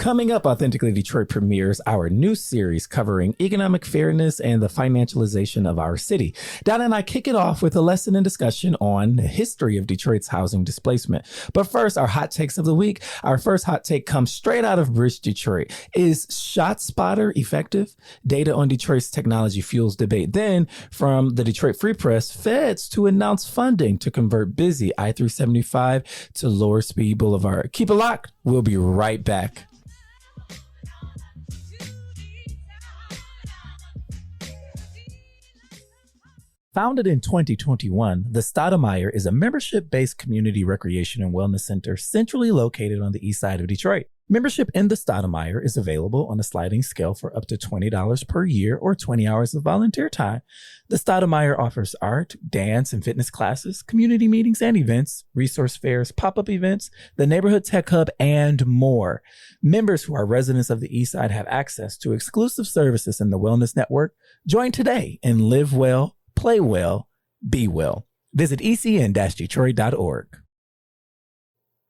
Coming up, Authentically Detroit premieres our new series covering economic fairness and the financialization of our city. Donna and I kick it off with a lesson and discussion on the history of Detroit's housing displacement. But first, our hot takes of the week. Our first hot take comes straight out of Bridge, Detroit. Is ShotSpotter effective? Data on Detroit's technology fuels debate. Then, from the Detroit Free Press, feds to announce funding to convert busy I-375 to Lower Speed Boulevard. Keep it locked. We'll be right back. Founded in 2021, the Stoudemire is a membership-based community recreation and wellness center centrally located on the east side of Detroit. Membership in the Stoudemire is available on a sliding scale for up to $20 per year or 20 hours of volunteer time. The Stoudemire offers art, dance, and fitness classes, community meetings and events, resource fairs, pop-up events, the neighborhood tech hub, and more. Members who are residents of the east side have access to exclusive services in the wellness network. Join today and live well, play well, be well. Visit ecn-detroit.org.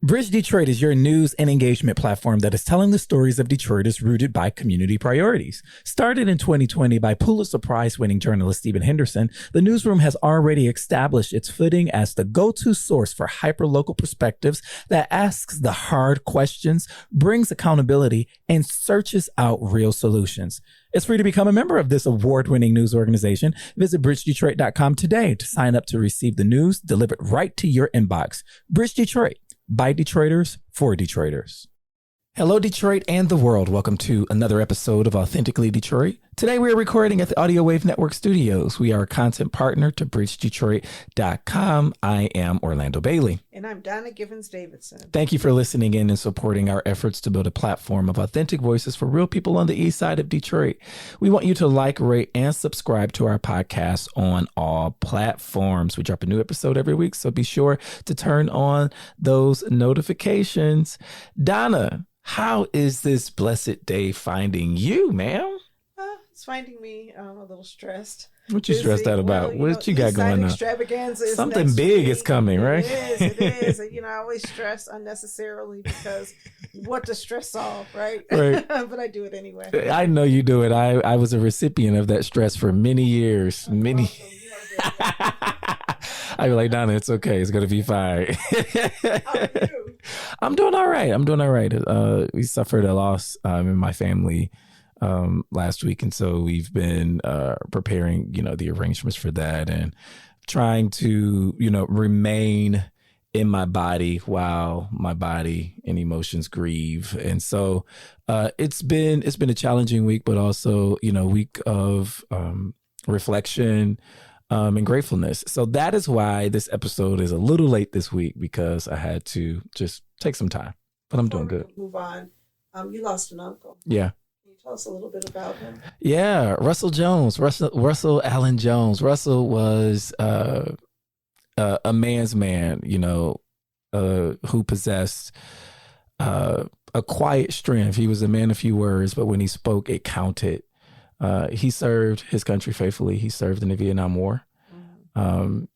Bridge Detroit is your news and engagement platform that is telling the stories of Detroiters rooted by community priorities. Started in 2020 by Pulitzer Prize-winning journalist Stephen Henderson, the newsroom has already established its footing as the go-to source for hyper-local perspectives that asks the hard questions, brings accountability, and searches out real solutions. It's free to become a member of this award-winning news organization. Visit bridgedetroit.com today to sign up to receive the news delivered right to your inbox. Bridge Detroit. By Detroiters, for Detroiters. Hello, Detroit and the world. Welcome to another episode of Authentically Detroit. Today, we are recording at the Audio Wave Network studios. We are a content partner to bridgedetroit.com. I am Orlando Bailey. And I'm Donna Givens-Davidson. Thank you for listening in and supporting our efforts to build a platform of authentic voices for real people on the east side of Detroit. We want you to like, rate, and subscribe to our podcast on all platforms. We drop a new episode every week, so be sure to turn on those notifications. Donna, how is this blessed day finding you, ma'am? It's finding me a little stressed. What you stressed out about? Well, what you got going on? Extravaganza is something big week. Is coming, right? It is. I always stress unnecessarily because what to stress off, right? Right. But I do it anyway. I know you do it. I was a recipient of that stress for many years. Awesome. I be like, Donna, it's okay. It's going to be fine. How are you? I'm doing all right. We suffered a loss in my family last week. And so we've been preparing, the arrangements for that and trying to, remain in my body while my body and emotions grieve. And so it's been a challenging week, but also, week of reflection and gratefulness. So that is why this episode is a little late this week, because I had to just take some time, but I'm doing good. Move on. You lost an uncle. Yeah. Tell us a little bit about him. Yeah, Russell Allen Jones. Russell was a man's man, who possessed a quiet strength. He was a man of few words, but when he spoke, it counted. He served his country faithfully. He served in the Vietnam War.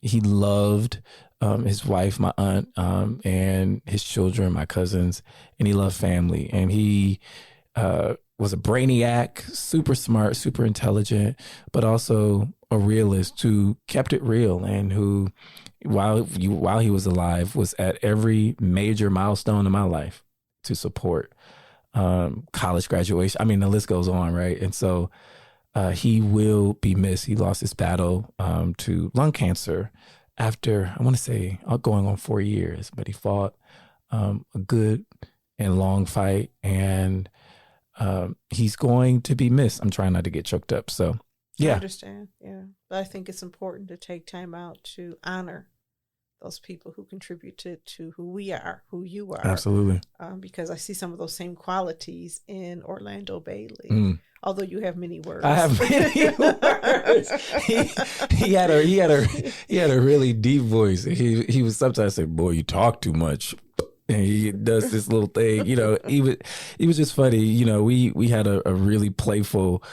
He loved his wife, my aunt, and his children, my cousins, and he loved family. And he was a brainiac, super smart, super intelligent, but also a realist who kept it real and who, while he was alive, was at every major milestone in my life to support college graduation. I mean, the list goes on, right? And so he will be missed. He lost his battle to lung cancer after, I want to say, going on 4 years, but he fought a good and long fight, and he's going to be missed. I'm trying not to get choked up. So, yeah. I understand. Yeah. But I think it's important to take time out to honor those people who contributed to who we are, who you are. Absolutely. Because I see some of those same qualities in Orlando Bailey. Although you have many words. I have many words. He had a really deep voice. He would sometimes say, "Boy, you talk too much." And he does this little thing, he was just funny. We had a really playful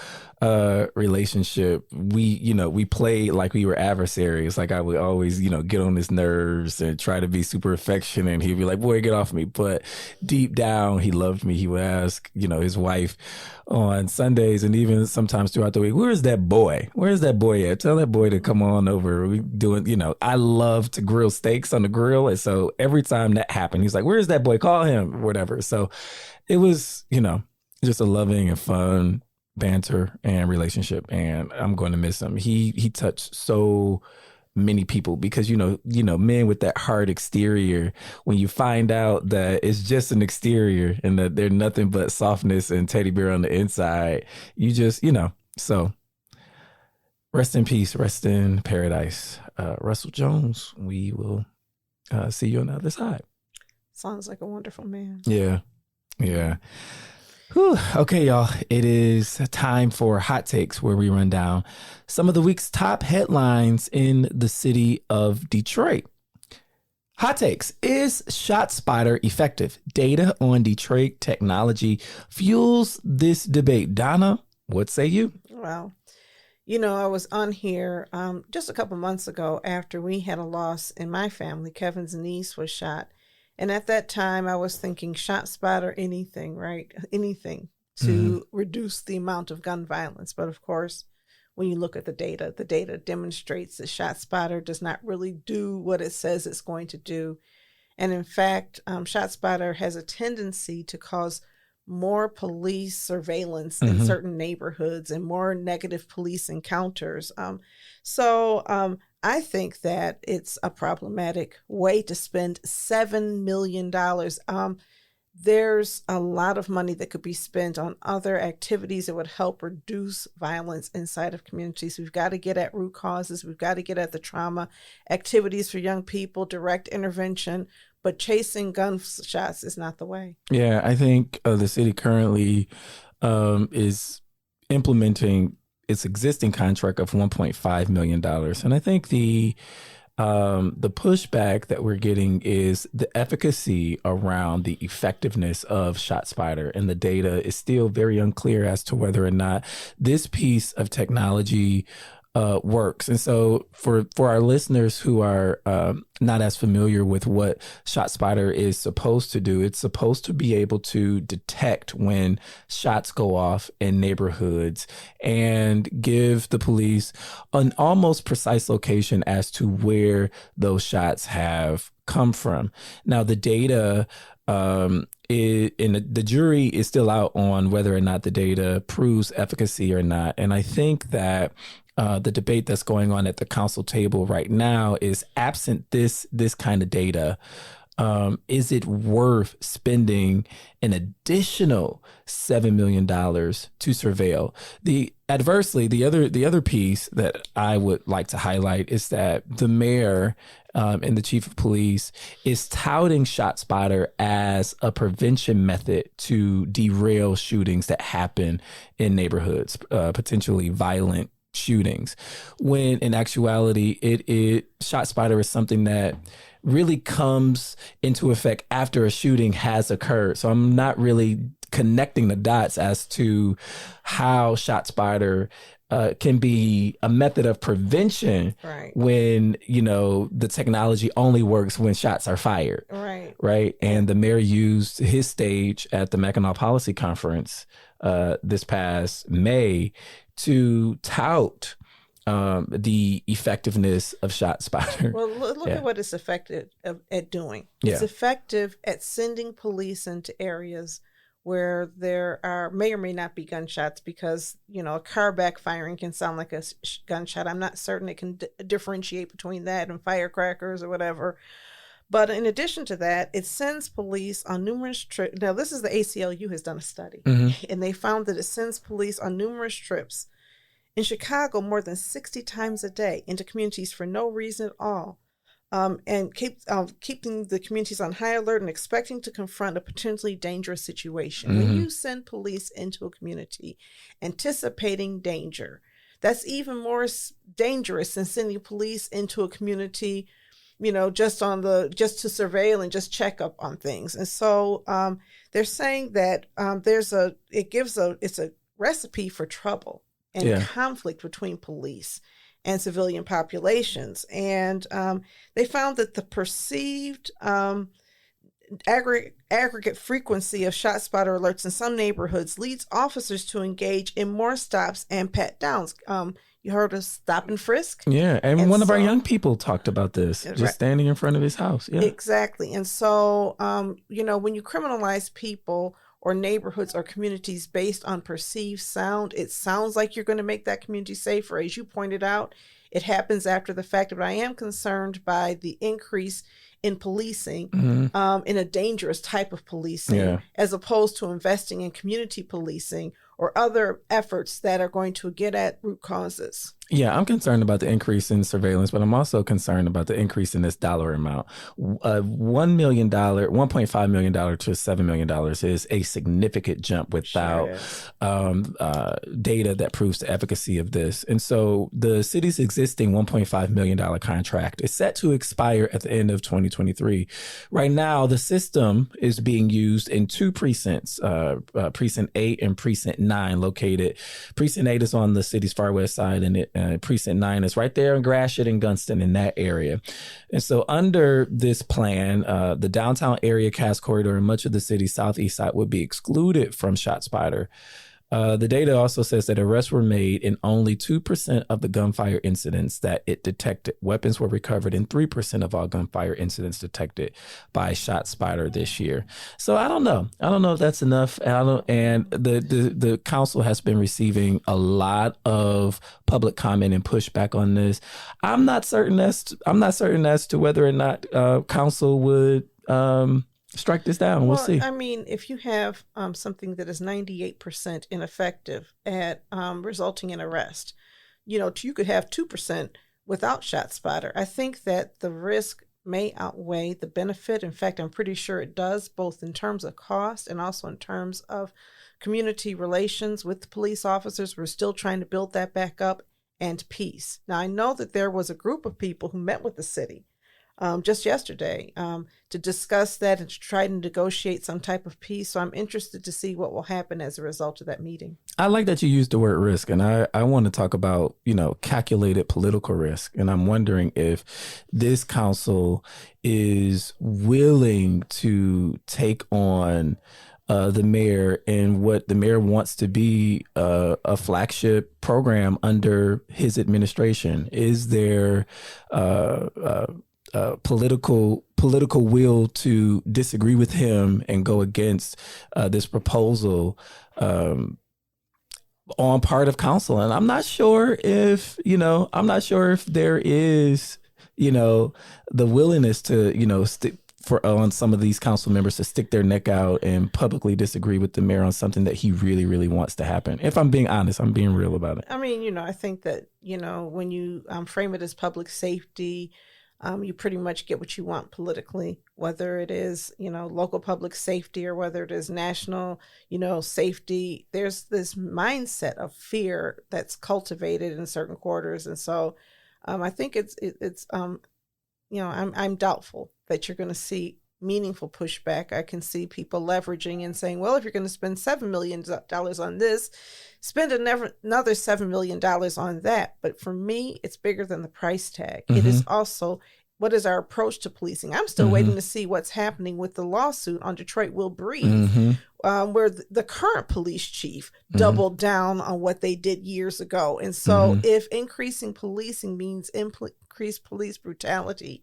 relationship, we played like we were adversaries. Like I would always, get on his nerves and try to be super affectionate. And he'd be like, boy, get off me. But deep down, he loved me. He would ask, his wife on Sundays and even sometimes throughout the week, where's that boy? Where's that boy at? Tell that boy to come on over. We doing, I love to grill steaks on the grill. And so every time that happened, he's like, where's that boy? Call him or whatever. So it was, just a loving and fun banter and relationship, and I'm going to miss him. He touched so many people because men with that hard exterior, when you find out that it's just an exterior and that they're nothing but softness and teddy bear on the inside, you just so rest in peace, rest in paradise, Russell Jones. We will see you on the other side. Sounds like a wonderful man. Yeah. Whew. Okay, y'all. It is time for Hot Takes, where we run down some of the week's top headlines in the city of Detroit. Hot Takes. Is ShotSpotter effective? Data on Detroit technology fuels this debate. Donna, what say you? Well, I was on here just a couple months ago after we had a loss in my family. Kevin's niece was shot. And at that time, I was thinking ShotSpotter, anything, right? Anything to reduce the amount of gun violence. But of course, when you look at the data demonstrates that ShotSpotter does not really do what it says it's going to do. And in fact, ShotSpotter has a tendency to cause more police surveillance in certain neighborhoods and more negative police encounters. So I think that it's a problematic way to spend $7 million. There's a lot of money that could be spent on other activities that would help reduce violence inside of communities. We've got to get at root causes. We've got to get at the trauma, activities for young people, direct intervention. But chasing gunshots is not the way. Yeah, I think the city currently is implementing its existing contract of $1.5 million. And I think the pushback that we're getting is the efficacy around the effectiveness of ShotSpotter. And the data is still very unclear as to whether or not this piece of technology works. And so for our listeners who are not as familiar with what ShotSpotter is supposed to do, it's supposed to be able to detect when shots go off in neighborhoods and give the police an almost precise location as to where those shots have come from. Now, the data the jury is still out on whether or not the data proves efficacy or not. And I think that the debate that's going on at the council table right now is, absent this kind of data, is it worth spending an additional $7 million to surveil? The other piece that I would like to highlight is that the mayor and the chief of police is touting ShotSpotter as a prevention method to derail shootings that happen in neighborhoods, potentially violent shootings, when in actuality ShotSpotter is something that really comes into effect after a shooting has occurred. So I'm not really connecting the dots as to how ShotSpotter can be a method of prevention, right, when the technology only works when shots are fired, right. And the mayor used his stage at the Mackinac Policy Conference this past May to tout the effectiveness of ShotSpotter. Well, look at what it's effective at doing. It's effective at sending police into areas where there may or may not be gunshots, because a car backfiring can sound like a gunshot. I'm not certain it can differentiate between that and firecrackers or whatever. But in addition to that, it sends police on numerous trips. Now, this is the ACLU has done a study, and they found that it sends police on numerous trips in Chicago more than 60 times a day into communities for no reason at all, and keeping the communities on high alert and expecting to confront a potentially dangerous situation. When you send police into a community anticipating danger, that's even more dangerous than sending police into a community just to surveil and just check up on things. And so they're saying that it's a recipe for trouble. and conflict between police and civilian populations. And they found that the perceived aggregate frequency of shot spotter alerts in some neighborhoods leads officers to engage in more stops and pat downs. You heard of stop and frisk? Yeah, and one of our young people talked about this, just standing in front of his house. Yeah, exactly. And so, when you criminalize people or neighborhoods or communities based on perceived sound, it sounds like you're going to make that community safer. As you pointed out, it happens after the fact, but I am concerned by the increase in policing, in a dangerous type of policing, as opposed to investing in community policing or other efforts that are going to get at root causes. Yeah, I'm concerned about the increase in surveillance, but I'm also concerned about the increase in this dollar amount. $1 million, $1.5 million to $7 million is a significant jump without data that proves the efficacy of this. And so the city's existing $1.5 million contract is set to expire at the end of 2023. Right now, the system is being used in two precincts, Precinct 8 and Precinct 9 located. Precinct 8 is on the city's far west side, and Precinct 9 is right there in Gratiot and Gunston in that area. And so under this plan, the downtown area, Cass Corridor, and much of the city's southeast side would be excluded from ShotSpotter. The data also says that arrests were made in only 2% of the gunfire incidents that it detected. Weapons were recovered in 3% of all gunfire incidents detected by ShotSpotter this year. So I don't know. I don't know if that's enough. And the council has been receiving a lot of public comment and pushback on this. I'm not certain as to whether or not council would strike this down. We'll see. I mean, if you have something that is 98% ineffective at resulting in arrest, you could have 2% without ShotSpotter. I think that the risk may outweigh the benefit. In fact, I'm pretty sure it does, both in terms of cost and also in terms of community relations with the police officers. We're still trying to build that back up, and peace. Now, I know that there was a group of people who met with the city just yesterday to discuss that and to try to negotiate some type of peace. So I'm interested to see what will happen as a result of that meeting. I like that you used the word risk, and I want to talk about, calculated political risk. And I'm wondering if this council is willing to take on the mayor and what the mayor wants to be a flagship program under his administration. Is there political will to disagree with him and go against this proposal on part of council? And I'm not sure if there is, the willingness to, on some of these council members to stick their neck out and publicly disagree with the mayor on something that he really, really wants to happen. If I'm being honest, I'm being real about it. I mean, I think that, when you frame it as public safety, you pretty much get what you want politically, whether it is, local public safety or whether it is national, safety. There's this mindset of fear that's cultivated in certain quarters. And so I think I'm doubtful that you're going to see meaningful pushback. I can see people leveraging and saying, well, if you're going to spend $7 million on this, spend another $7 million on that. But for me, it's bigger than the price tag. Mm-hmm. It is also, what is our approach to policing? I'm still waiting to see what's happening with the lawsuit on Detroit Will Breathe, where the current police chief doubled down on what they did years ago. And so if increasing policing means increased police brutality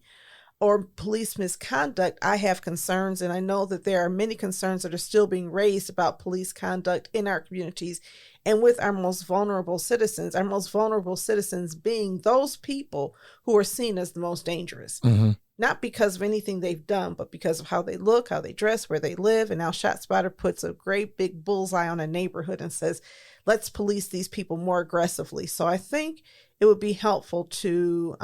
or police misconduct, I have concerns. And I know that there are many concerns that are still being raised about police conduct in our communities and with our most vulnerable citizens being those people who are seen as the most dangerous, not because of anything they've done, but because of how they look, how they dress, where they live. And now ShotSpotter puts a great big bullseye on a neighborhood and says, let's police these people more aggressively. So I think it would be helpful to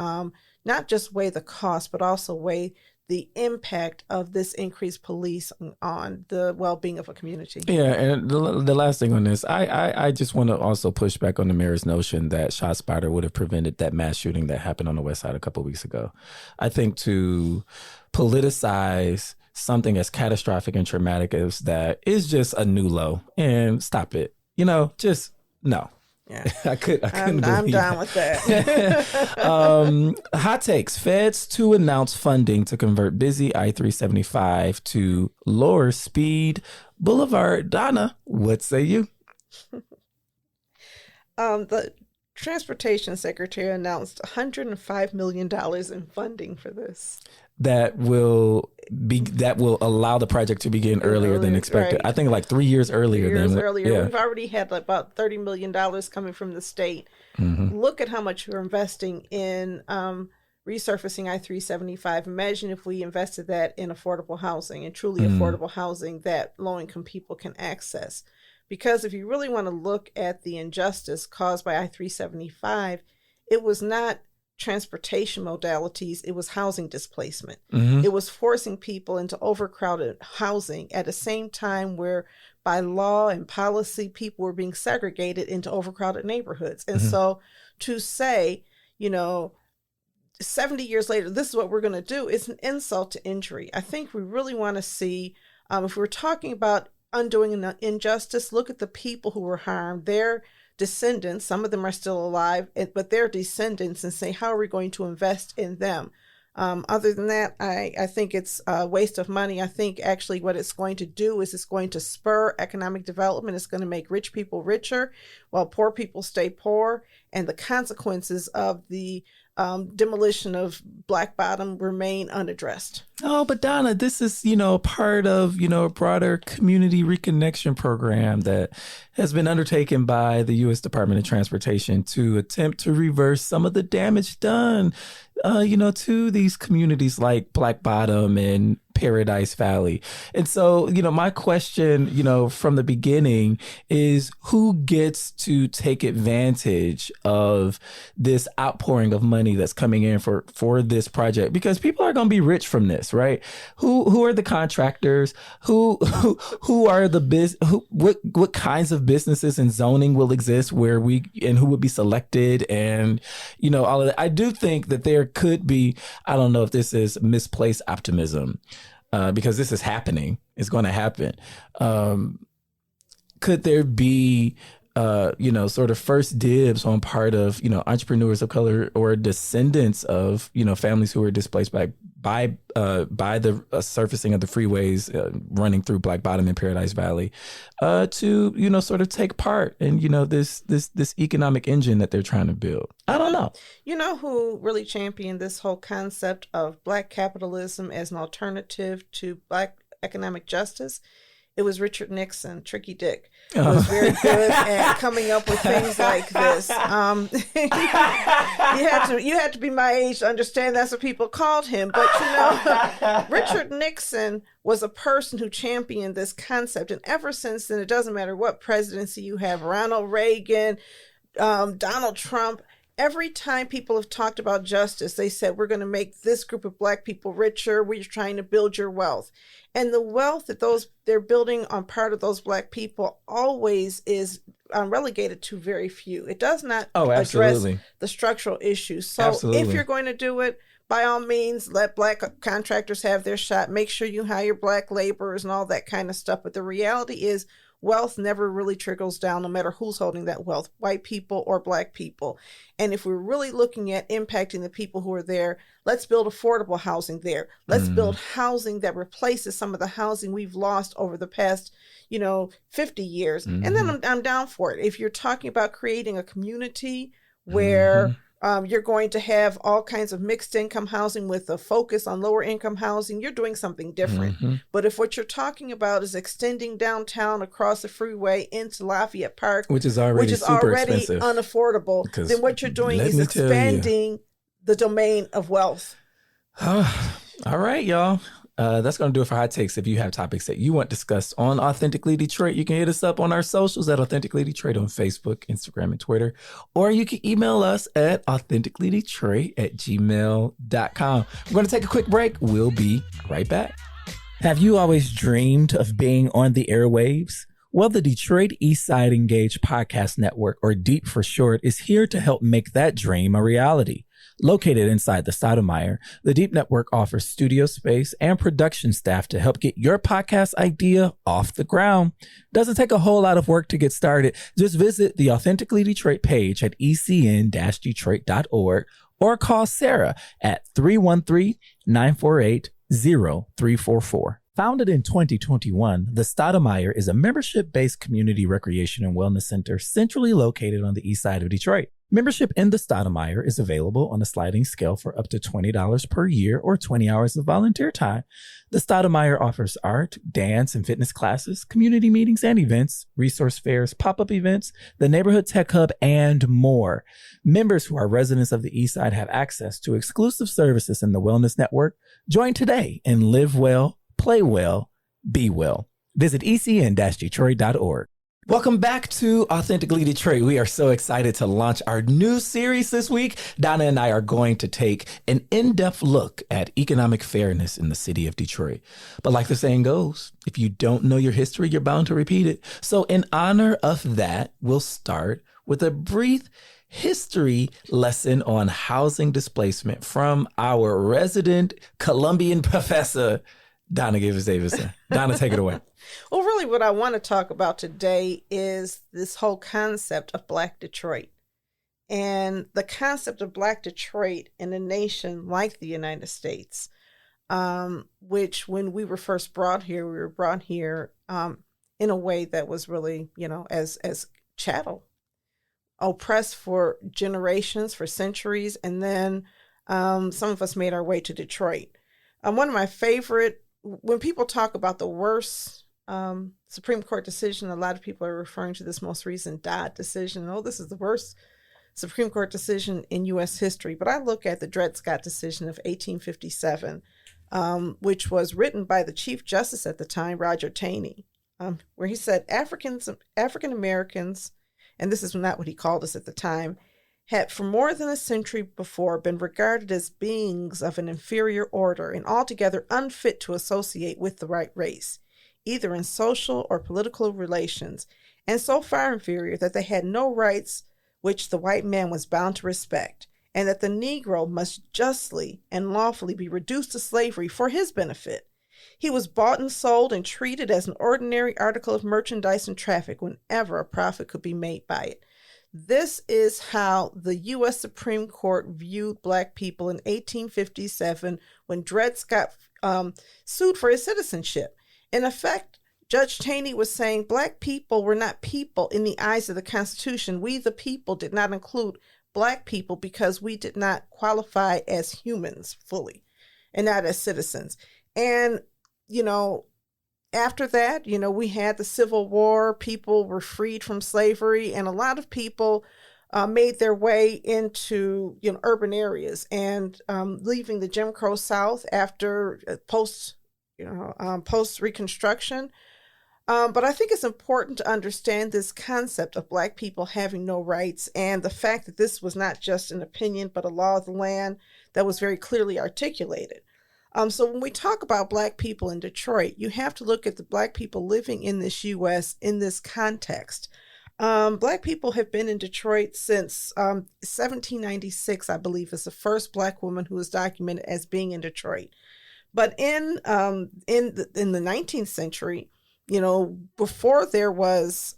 not just weigh the cost, but also weigh the impact of this increased police on the well-being of a community. Yeah, and the last thing on this, I just want to also push back on the mayor's notion that ShotSpotter would have prevented that mass shooting that happened on the West Side a couple of weeks ago. I think to politicize something as catastrophic and traumatic as that is just a new low. And stop it. Just no. Yeah. I'm down with that. Hot takes. Feds to announce funding to convert busy I-375 to lower speed boulevard. Donna, what say you? The Transportation Secretary announced $105 million in funding for this. That will allow the project to begin earlier than expected. Right. I think like 3 years earlier. Yeah. We've already had like about $30 million coming from the state. Mm-hmm. Look at how much we're investing in resurfacing I-375. Imagine if we invested that in affordable housing, and truly affordable housing that low-income people can access. Because if you really want to look at the injustice caused by I-375, it was not transportation modalities, it was housing displacement. Mm-hmm. It was forcing people into overcrowded housing at the same time where by law and policy people were being segregated into overcrowded neighborhoods. And so to say, 70 years later, this is what we're going to do, is an insult to injury. I think we really want to see, if we're talking about undoing an injustice, look at the people who were harmed, their descendants, some of them are still alive, but their descendants, and say, how are we going to invest in them? Other than that, I think it's a waste of money. I think actually what it's going to do is it's going to spur economic development. It's going to make rich people richer while poor people stay poor. And the consequences of the demolition of Black Bottom remain unaddressed. Oh, but Donna, this is, part of, a broader community reconnection program that has been undertaken by the U.S. Department of Transportation to attempt to reverse some of the damage done, to these communities like Black Bottom and Paradise Valley. And so, my question, from the beginning is who gets to take advantage of this outpouring of money that's coming in for this project? Because people are going to be rich from this, right? Who are the contractors? Who are the what kinds of businesses and zoning will exist and who would be selected, and all of that. I do think that there could be, I don't know if this is misplaced optimism, because this is happening. It's going to happen. Could there be, sort of first dibs on part of, entrepreneurs of color or descendants of, families who were displaced by the surfacing of the freeways running through Black Bottom and Paradise Valley, to, sort of take part in, this economic engine that they're trying to build? I don't know. You know who really championed this whole concept of Black capitalism as an alternative to Black economic justice? It was Richard Nixon. Tricky Dick was very good at coming up with things like this. You had to be my age to understand that's what people called him. But Richard Nixon was a person who championed this concept, and ever since then, it doesn't matter what presidency you have, Ronald Reagan, Donald Trump. Every time people have talked about justice, they said, we're going to make this group of Black people richer. We're trying to build your wealth. And the wealth that they're building on part of those Black people always is relegated to very few. It does not address the structural issues. So if you're going to do it, by all means, let Black contractors have their shot. Make sure you hire Black laborers and all that kind of stuff. But the reality is, wealth never really trickles down, no matter who's holding that wealth, white people or Black people. And if we're really looking at impacting the people who are there, let's build affordable housing there. Let's build housing that replaces some of the housing we've lost over the past, 50 years. And then I'm down for it. If you're talking about creating a community where you're going to have all kinds of mixed income housing with a focus on lower income housing, you're doing something different. But if what you're talking about is extending downtown across the freeway into Lafayette Park, which is already unaffordable, then what you're doing is expanding the domain of wealth. All right, y'all. That's going to do it for Hot Takes. If you have topics that you want discussed on Authentically Detroit, you can hit us up on our socials at Authentically Detroit on Facebook, Instagram, and Twitter. Or you can email us at authenticallydetroit@gmail.com. We're going to take a quick break. We'll be right back. Have you always dreamed of being on the airwaves? Well, the Detroit Eastside Engage Podcast Network, or DEEP for short, is here to help make that dream a reality. Located inside the Stoudemire, the Deep Network offers studio space and production staff to help get your podcast idea off the ground. Doesn't take a whole lot of work to get started. Just visit the Authentically Detroit page at ecn-detroit.org or call Sarah at 313-948-0344. Founded in 2021, the Stoudemire is a membership-based community recreation and wellness center centrally located on the east side of Detroit. Membership in the Stoudemire is available on a sliding scale for up to $20 per year or 20 hours of volunteer time. The Stoudemire offers art, dance, and fitness classes, community meetings and events, resource fairs, pop-up events, the neighborhood tech hub, and more. Members who are residents of the east side have access to exclusive services in the Wellness Network. Join today and live well, play well, be well. Visit ecn-detroit.org. Welcome back to Authentically Detroit. We are so excited to launch our new series this week. Donna and I are going to take an in-depth look at economic fairness in the city of Detroit. But like the saying goes, if you don't know your history, you're bound to repeat it. So in honor of that, we'll start with a brief history lesson on housing displacement from our resident Columbian professor, Donna Givers-Davison. Donna, take it away. Well, really what I want to talk about today is this whole concept of Black Detroit. And the concept of Black Detroit in a nation like the United States, which when we were first brought here, we were brought here in a way that was really, as chattel, oppressed for generations, for centuries. And then some of us made our way to Detroit. One of my favorite, when people talk about the worst Supreme Court decision, a lot of people are referring to this most recent Dodd decision. Oh, this is the worst Supreme Court decision in U.S. history. But I look at the Dred Scott decision of 1857, which was written by the Chief Justice at the time, Roger Taney, where he said African Americans, and this is not what he called us at the time, had for more than a century before been regarded as beings of an inferior order and altogether unfit to associate with the white race, either in social or political relations, and so far inferior that they had no rights which the white man was bound to respect, and that the Negro must justly and lawfully be reduced to slavery for his benefit. He was bought and sold and treated as an ordinary article of merchandise and traffic whenever a profit could be made by it. This is how the U.S. Supreme Court viewed Black people in 1857 when Dred Scott sued for his citizenship. In effect, Judge Taney was saying Black people were not people in the eyes of the Constitution. We, the people, did not include Black people because we did not qualify as humans fully and not as citizens. And, after that, we had the Civil War. People were freed from slavery, and a lot of people made their way into, urban areas and leaving the Jim Crow South after post-Reconstruction. But I think it's important to understand this concept of Black people having no rights and the fact that this was not just an opinion, but a law of the land that was very clearly articulated. So when we talk about Black people in Detroit, you have to look at the Black people living in this U.S. in this context. Black people have been in Detroit since 1796, I believe, is the first Black woman who was documented as being in Detroit. But in the 19th century, before there was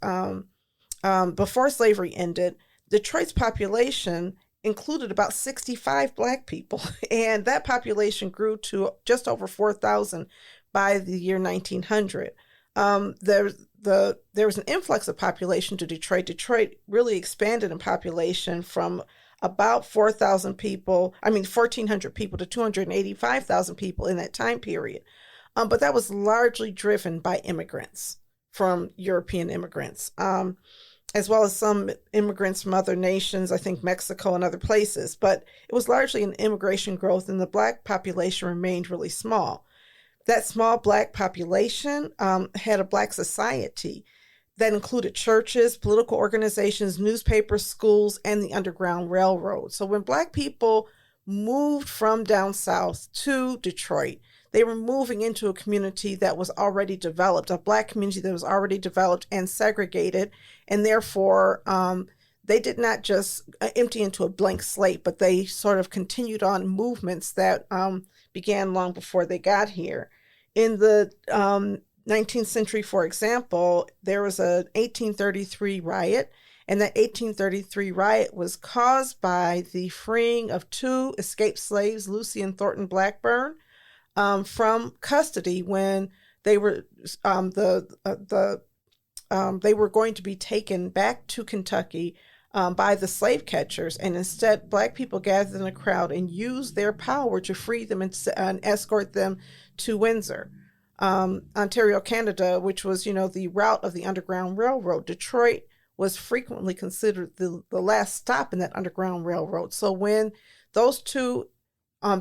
before slavery ended, Detroit's population included about 65 Black people, and that population grew to just over 4,000 by the year 1900. There was an influx of population to Detroit. Detroit really expanded in population from about 1,400 people to 285,000 people in that time period. But that was largely driven by immigrants from European immigrants, as well as some immigrants from other nations, I think Mexico and other places. But it was largely an immigration growth, and the Black population remained really small. That small Black population had a Black society that included churches, political organizations, newspapers, schools, and the Underground Railroad. So when Black people moved from down south to Detroit, they were moving into a community that was already developed, a Black community that was already developed and segregated, and therefore they did not just empty into a blank slate, but they sort of continued on movements that began long before they got here. In the 19th century, for example, there was an 1833 riot, and that 1833 riot was caused by the freeing of two escaped slaves, Lucy and Thornton Blackburn, from custody when they were they were going to be taken back to Kentucky by the slave catchers, and instead Black people gathered in a crowd and used their power to free them and escort them to Windsor, Ontario, Canada, which was, the route of the Underground Railroad. Detroit was frequently considered the last stop in that Underground Railroad. So when those two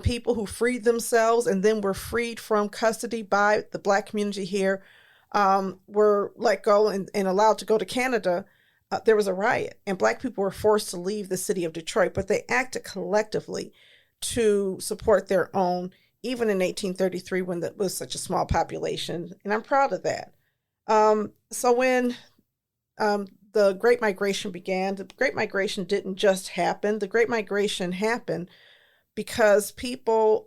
people who freed themselves and then were freed from custody by the Black community here were let go and allowed to go to Canada, there was a riot, and Black people were forced to leave the city of Detroit, but they acted collectively to support their own, even in 1833 when that was such a small population, and I'm proud of that. So when the Great Migration began, the Great Migration didn't just happen. The Great Migration happened because people,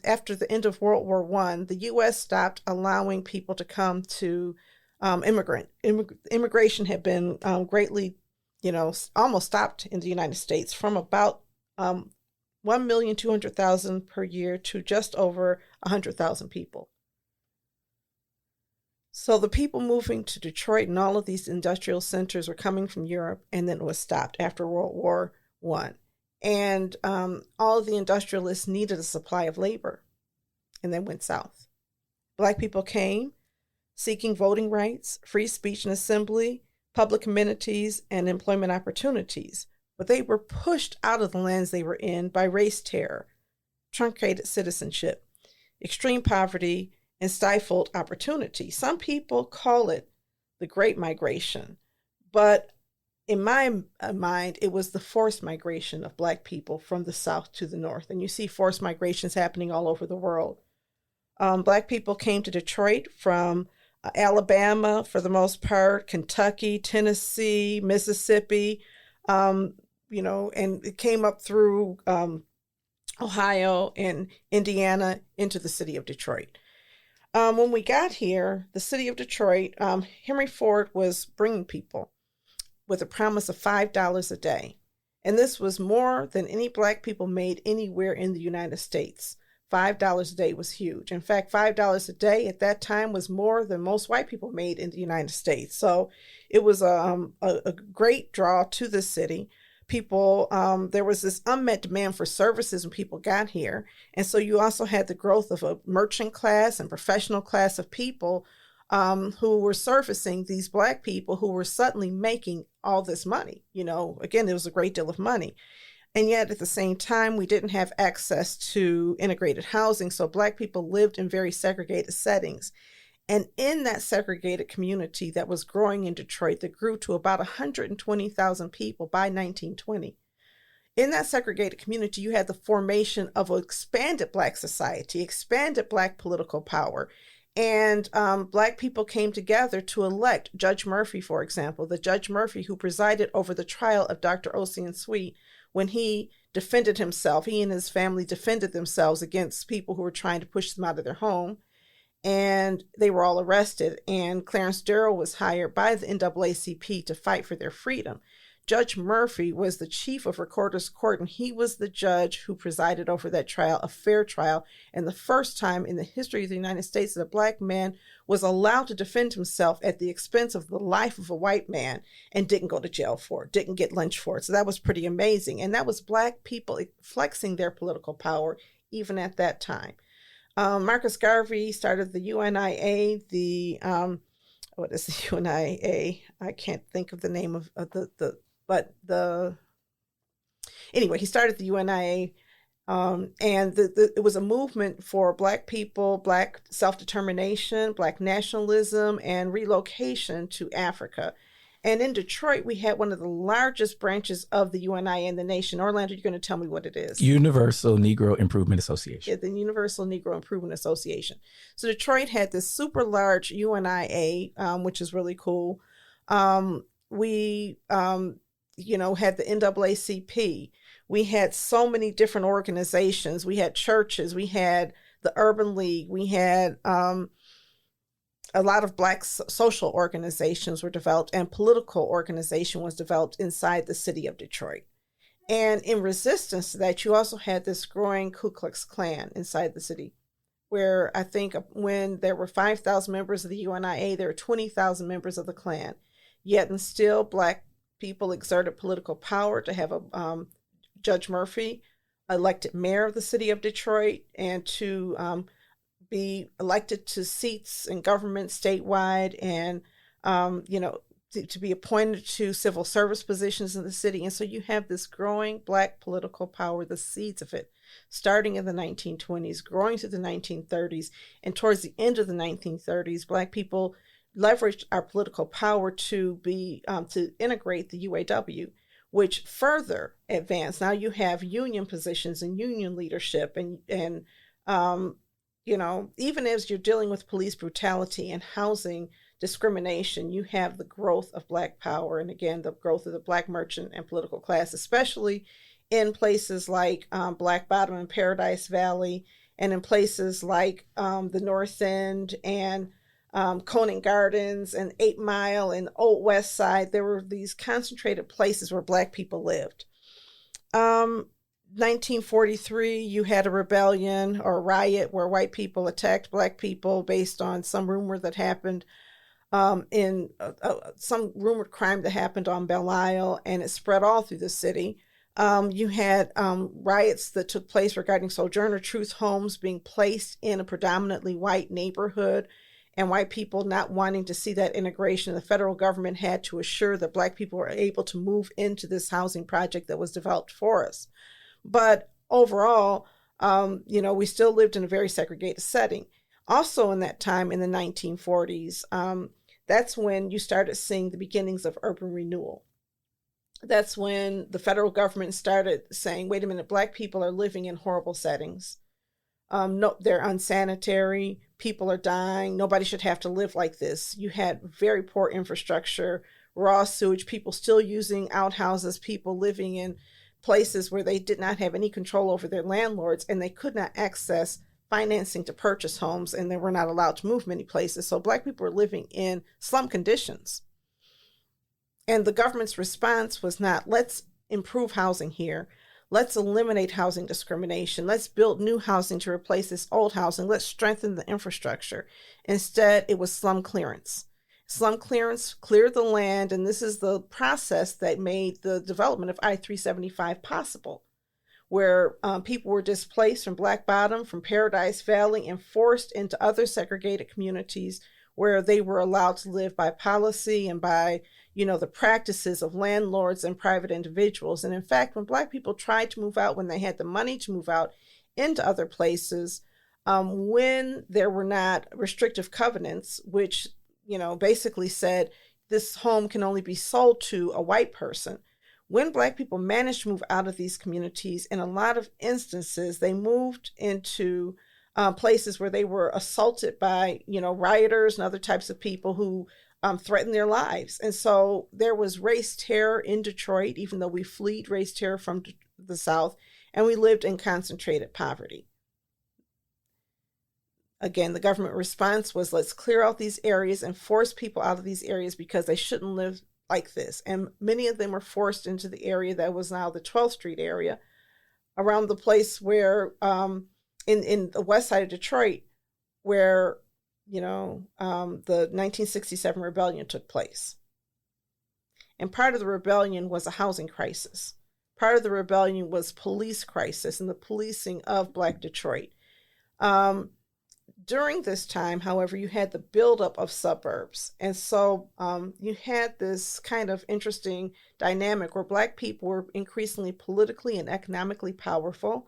after the end of World War I, the U.S. stopped allowing people to come to immigration had been greatly, almost stopped in the United States from about 1,200,000 per year to just over 100,000 people. So the people moving to Detroit and all of these industrial centers were coming from Europe, and then it was stopped after World War I. And all of the industrialists needed a supply of labor, and they went south. Black people came seeking voting rights, free speech and assembly, public amenities, and employment opportunities. But they were pushed out of the lands they were in by race terror, truncated citizenship, extreme poverty, and stifled opportunity. Some people call it the Great Migration, but in my mind, it was the forced migration of Black people from the South to the North. And you see forced migrations happening all over the world. Black people came to Detroit from Alabama, for the most part, Kentucky, Tennessee, Mississippi, and it came up through Ohio and Indiana into the city of Detroit. When we got here, the city of Detroit, Henry Ford was bringing people with a promise of $5 a day. And this was more than any Black people made anywhere in the United States. $5 a day was huge. In fact, $5 a day at that time was more than most white people made in the United States. So it was a great draw to the city. People, there was this unmet demand for services when people got here. And so you also had the growth of a merchant class and professional class of people who were servicing these Black people who were suddenly making all this money. Again, it was a great deal of money. And yet at the same time, we didn't have access to integrated housing. So Black people lived in very segregated settings. And in that segregated community that was growing in Detroit, that grew to about 120,000 people by 1920. In that segregated community, you had the formation of an expanded Black society, expanded Black political power. And Black people came together to elect Judge Murphy, for example, the Judge Murphy who presided over the trial of Dr. Ocean Sweet when he defended himself. He and his family defended themselves against people who were trying to push them out of their home. And they were all arrested. And Clarence Darrow was hired by the NAACP to fight for their freedom. Judge Murphy was the chief of Recorder's Court, and he was the judge who presided over that trial, a fair trial, and the first time in the history of the United States that a Black man was allowed to defend himself at the expense of the life of a white man and didn't go to jail for it, didn't get lynched for it. So that was pretty amazing. And that was Black people flexing their political power even at that time. Marcus Garvey started the UNIA, what is the UNIA? I can't think of the name of anyway, he started the UNIA, and it was a movement for Black people, Black self-determination, Black nationalism, and relocation to Africa. And in Detroit, we had one of the largest branches of the UNIA in the nation. Orlando, you're going to tell me what it is. Universal Negro Improvement Association. Yeah, the Universal Negro Improvement Association. So Detroit had this super large UNIA, which is really cool. had the NAACP. We had so many different organizations. We had churches. We had the Urban League. We had a lot of Black social organizations were developed, and political organization was developed inside the city of Detroit. And in resistance to that, you also had this growing Ku Klux Klan inside the city, where I think when there were 5,000 members of the UNIA, there were 20,000 members of the Klan. Yet and still, Black people exerted political power to have Judge Murphy elected mayor of the city of Detroit, and to be elected to seats in government statewide, and to be appointed to civil service positions in the city. And so you have this growing Black political power, the seeds of it, starting in the 1920s, growing through the 1930s, and towards the end of the 1930s, Black people leveraged our political power to integrate the UAW, which further advanced. Now you have union positions and union leadership, and even as you're dealing with police brutality and housing discrimination, you have the growth of Black power, and again, the growth of the Black merchant and political class, especially in places like Black Bottom and Paradise Valley, and in places like the North End and Conant Gardens and 8 Mile and Old West Side. There were these concentrated places where Black people lived. 1943, you had a rebellion or a riot where white people attacked Black people based on some rumor that happened in some rumored crime that happened on Belle Isle, and it spread all through the city. You had riots that took place regarding Sojourner Truth homes being placed in a predominantly white neighborhood, and white people not wanting to see that integration. The federal government had to assure that Black people were able to move into this housing project that was developed for us. But overall, we still lived in a very segregated setting. Also in that time, in the 1940s, that's when you started seeing the beginnings of urban renewal. That's when the federal government started saying, wait a minute, Black people are living in horrible settings. No, they're unsanitary. People are dying. Nobody should have to live like this. You had very poor infrastructure, raw sewage, people still using outhouses, people living in places where they did not have any control over their landlords, and they could not access financing to purchase homes, and they were not allowed to move many places. So Black people were living in slum conditions. And the government's response was not, let's improve housing here. Let's eliminate housing discrimination. Let's build new housing to replace this old housing. Let's strengthen the infrastructure. Instead, it was slum clearance. Slum clearance cleared the land, and this is the process that made the development of I-375 possible, where people were displaced from Black Bottom, from Paradise Valley, and forced into other segregated communities where they were allowed to live by policy and by, the practices of landlords and private individuals. And in fact, when Black people tried to move out, when they had the money to move out into other places, when there were not restrictive covenants, which, basically said this home can only be sold to a white person, when Black people managed to move out of these communities, in a lot of instances, they moved into places where they were assaulted by, rioters and other types of people who threatened their lives. And so there was race terror in Detroit, even though we fled race terror from the South, and we lived in concentrated poverty. Again, the government response was, let's clear out these areas and force people out of these areas because they shouldn't live like this. And many of them were forced into the area that was now the 12th Street area, around the place where, in the west side of Detroit, where, the 1967 rebellion took place. And part of the rebellion was a housing crisis. Part of the rebellion was police crisis and the policing of Black Detroit. During this time, however, you had the buildup of suburbs. And so you had this kind of interesting dynamic where Black people were increasingly politically and economically powerful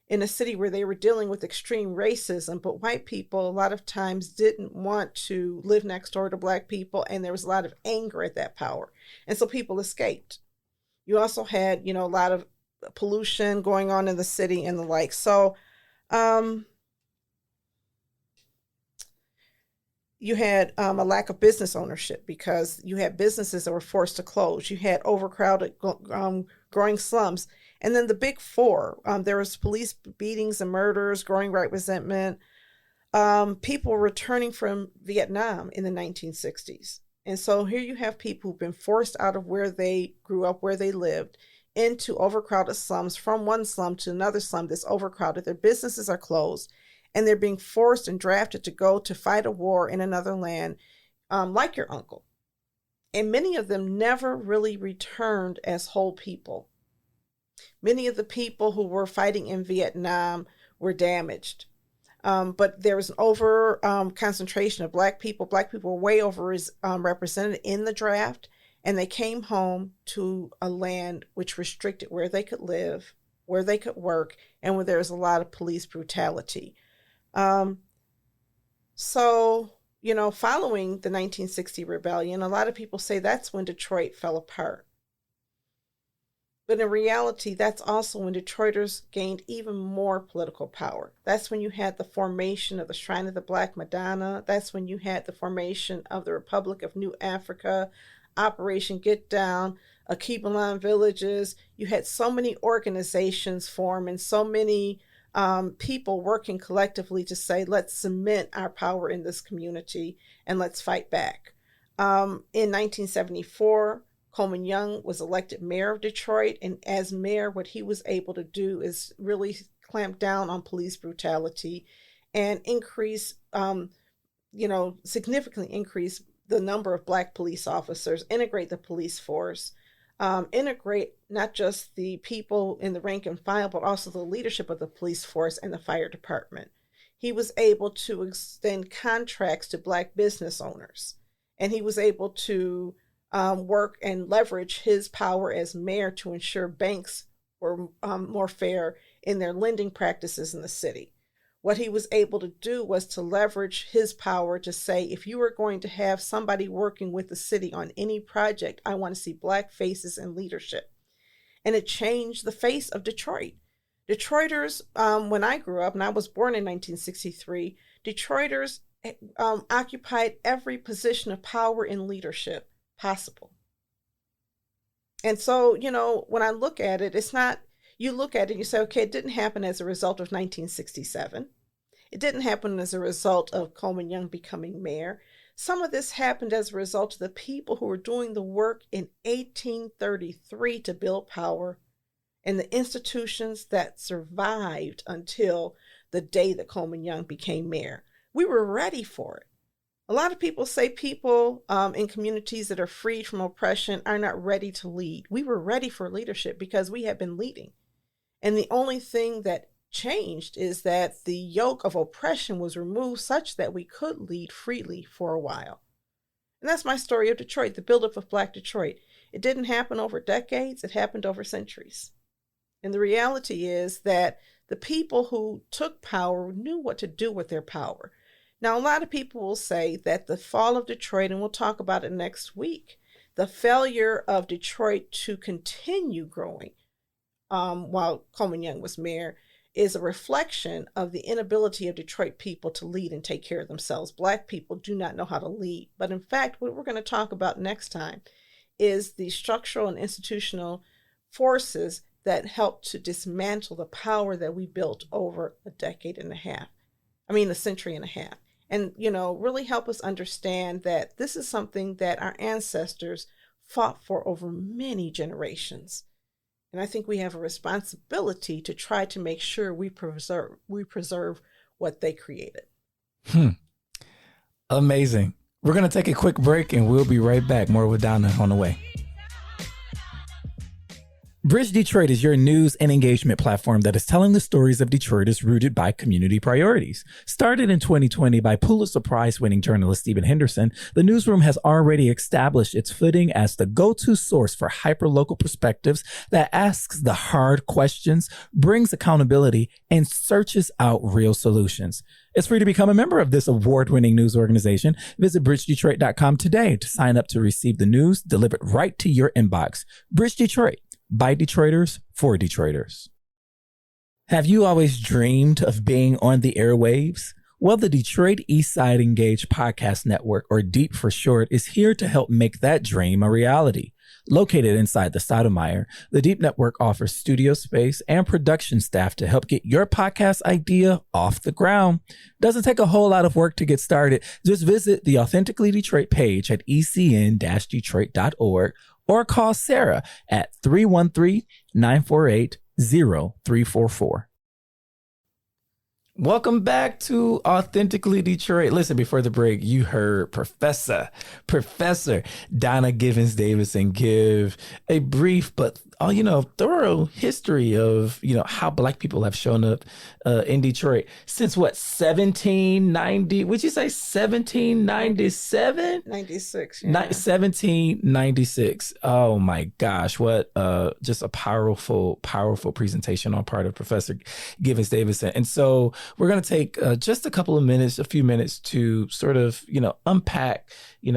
in a city where they were dealing with extreme racism, but white people a lot of times didn't want to live next door to Black people, and there was a lot of anger at that power. And so people escaped. You also had, a lot of pollution going on in the city and the like. So, You had a lack of business ownership because you had businesses that were forced to close. You had overcrowded, growing slums. And then the big four, there was police beatings and murders, growing right resentment, people returning from Vietnam in the 1960s. And so here you have people who've been forced out of where they grew up, where they lived, into overcrowded slums, from one slum to another slum that's overcrowded. Their businesses are closed, and they're being forced and drafted to go to fight a war in another land, like your uncle. And many of them never really returned as whole people. Many of the people who were fighting in Vietnam were damaged. But there was an over concentration of Black people. Black people were way over represented in the draft, and they came home to a land which restricted where they could live, where they could work, and where there was a lot of police brutality. So, following the 1960 rebellion, a lot of people say that's when Detroit fell apart. But in reality, that's also when Detroiters gained even more political power. That's when you had the formation of the Shrine of the Black Madonna. That's when you had the formation of the Republic of New Africa, Operation Get Down, Akibalan villages. You had so many organizations form and so many people working collectively to say, let's cement our power in this community and let's fight back. In 1974, Coleman Young was elected mayor of Detroit, and as mayor, what he was able to do is really clamp down on police brutality and increase, significantly increase the number of Black police officers, integrate the police force, integrate not just the people in the rank and file, but also the leadership of the police force and the fire department. He was able to extend contracts to Black business owners, and he was able to work and leverage his power as mayor to ensure banks were more fair in their lending practices in the city. What he was able to do was to leverage his power to say, if you are going to have somebody working with the city on any project, I want to see Black faces in leadership. And it changed the face of Detroit. Detroiters, when I grew up, and I was born in 1963, Detroiters occupied every position of power in leadership possible. And so, when I look at it, it's not, you look at it and you say, okay, it didn't happen as a result of 1967. It didn't happen as a result of Coleman Young becoming mayor. Some of this happened as a result of the people who were doing the work in 1833 to build power and the institutions that survived until the day that Coleman Young became mayor. We were ready for it. A lot of people say people in communities that are freed from oppression are not ready to lead. We were ready for leadership because we had been leading. And the only thing that changed is that the yoke of oppression was removed such that we could lead freely for a while. And that's my story of Detroit, the buildup of Black Detroit. It didn't happen over decades, it happened over centuries. And the reality is that the people who took power knew what to do with their power. Now, a lot of people will say that the fall of Detroit, and we'll talk about it next week, the failure of Detroit to continue growing while Coleman Young was mayor is a reflection of the inability of Detroit people to lead and take care of themselves. Black people do not know how to lead. But in fact, what we're going to talk about next time is the structural and institutional forces that help to dismantle the power that we built over a century and a half. And, really help us understand that this is something that our ancestors fought for over many generations. And I think we have a responsibility to try to make sure we preserve what they created. Amazing. We're going to take a quick break and we'll be right back. More with Donna on the way. Bridge Detroit is your news and engagement platform that is telling the stories of Detroiters rooted by community priorities. Started in 2020 by Pulitzer Prize-winning journalist Stephen Henderson, the newsroom has already established its footing as the go-to source for hyper-local perspectives that asks the hard questions, brings accountability, and searches out real solutions. It's free to become a member of this award-winning news organization. Visit bridgedetroit.com today to sign up to receive the news delivered right to your inbox. Bridge Detroit. By Detroiters, for Detroiters. Have you always dreamed of being on the airwaves? Well, the Detroit Eastside Engaged Podcast Network, or DEEP for short, is here to help make that dream a reality. Located inside the Stoudemire, the DEEP Network offers studio space and production staff to help get your podcast idea off the ground. Doesn't take a whole lot of work to get started. Just visit the Authentically Detroit page at ecn-detroit.org or call Sarah at 313-948-0344. Welcome back to Authentically Detroit. Listen, before the break, you heard Professor Donna Givens Davison give a brief but thorough history of how Black people have shown up in Detroit since 1790? Would you say 1797? 96. 1796. Oh my gosh, what just a powerful presentation on part of Professor Givens Davison. And so we're going to take just a few minutes to sort of unpack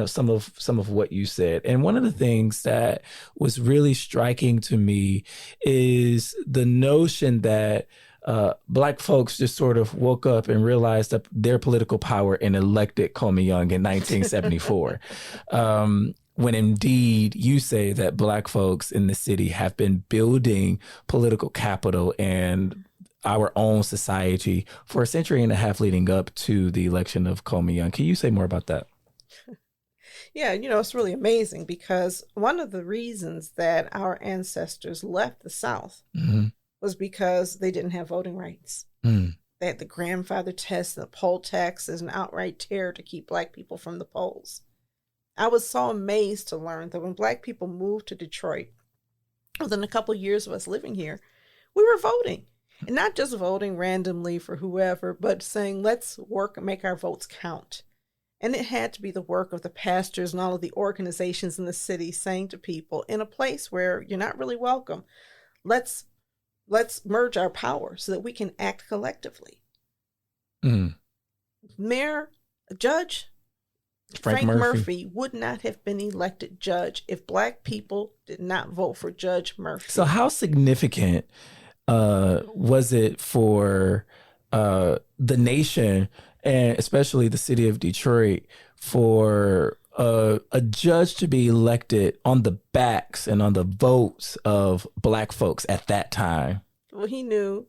some of what you said. And one of the things that was really striking to me is the notion that Black folks just sort of woke up and realized that their political power and elected Comey Young in 1974. When indeed you say that Black folks in the city have been building political capital and our own society for a century and a half leading up to the election of Comey Young. Can you say more about that? Yeah, it's really amazing because one of the reasons that our ancestors left the South was because they didn't have voting rights. They had the grandfather test, the poll tax as an outright terror to keep Black people from the polls. I was so amazed to learn that when Black people moved to Detroit, within a couple of years of us living here, we were voting. And not just voting randomly for whoever, but saying, let's work and make our votes count. And it had to be the work of the pastors and all of the organizations in the city saying to people, in a place where you're not really welcome, let's merge our power so that we can act collectively. Judge Frank Murphy would not have been elected judge if Black people did not vote for Judge Murphy. So how significant was it for the nation, and especially the city of Detroit, for a judge to be elected on the backs and on the votes of Black folks at that time? Well, he knew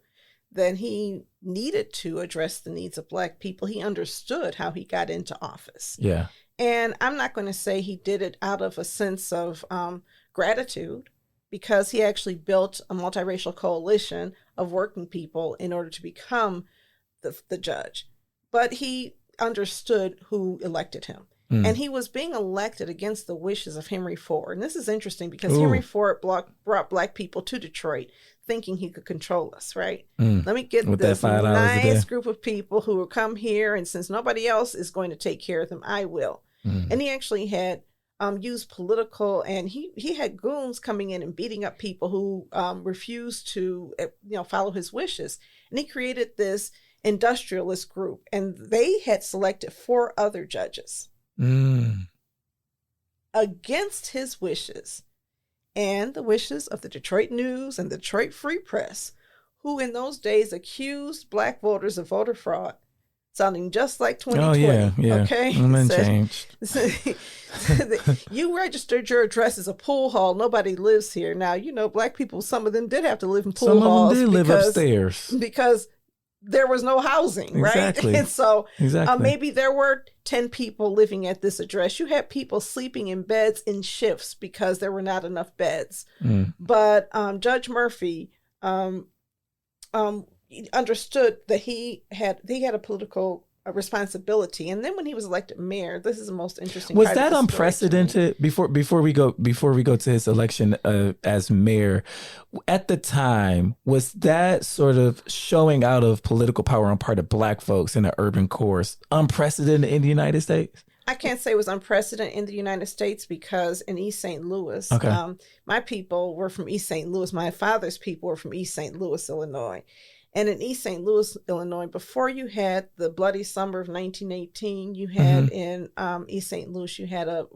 that he needed to address the needs of Black people. He understood how he got into office. Yeah. And I'm not going to say he did it out of a sense of gratitude, because he actually built a multiracial coalition of working people in order to become the judge. But he understood who elected him. And he was being elected against the wishes of Henry Ford. And this is interesting because Henry Ford brought Black people to Detroit thinking he could control us, right? Let me get with this nice group of people who will come here, and since nobody else is going to take care of them, I will. And he actually had used political, and he had goons coming in and beating up people who refused to follow his wishes. And he created this industrialist group, and they had selected 4 other judges against his wishes and the wishes of the Detroit News and the Detroit Free Press, who in those days accused Black voters of voter fraud, sounding just like 2020. Oh, yeah. Okay. Changed. You registered your address as a pool hall. Nobody lives here. Now, Black people, some of them did have to live in pool halls. Some of them did live upstairs. Because there was no housing, exactly. right? And so maybe there were 10 people living at this address. You had people sleeping in beds in shifts because there were not enough beds. But Judge Murphy understood that he had a political responsibility. And then when he was elected mayor, this is the most interesting. Was that unprecedented? Before we go to his election as mayor, at the time, was that sort of showing out of political power on part of Black folks in the urban cores unprecedented in the United States? I can't say it was unprecedented in the United States because in East St. Louis, my people were from East St. Louis. My father's people were from East St. Louis, Illinois. And in East St. Louis, Illinois, before you had the bloody summer of 1918, you had in East St. Louis, you had a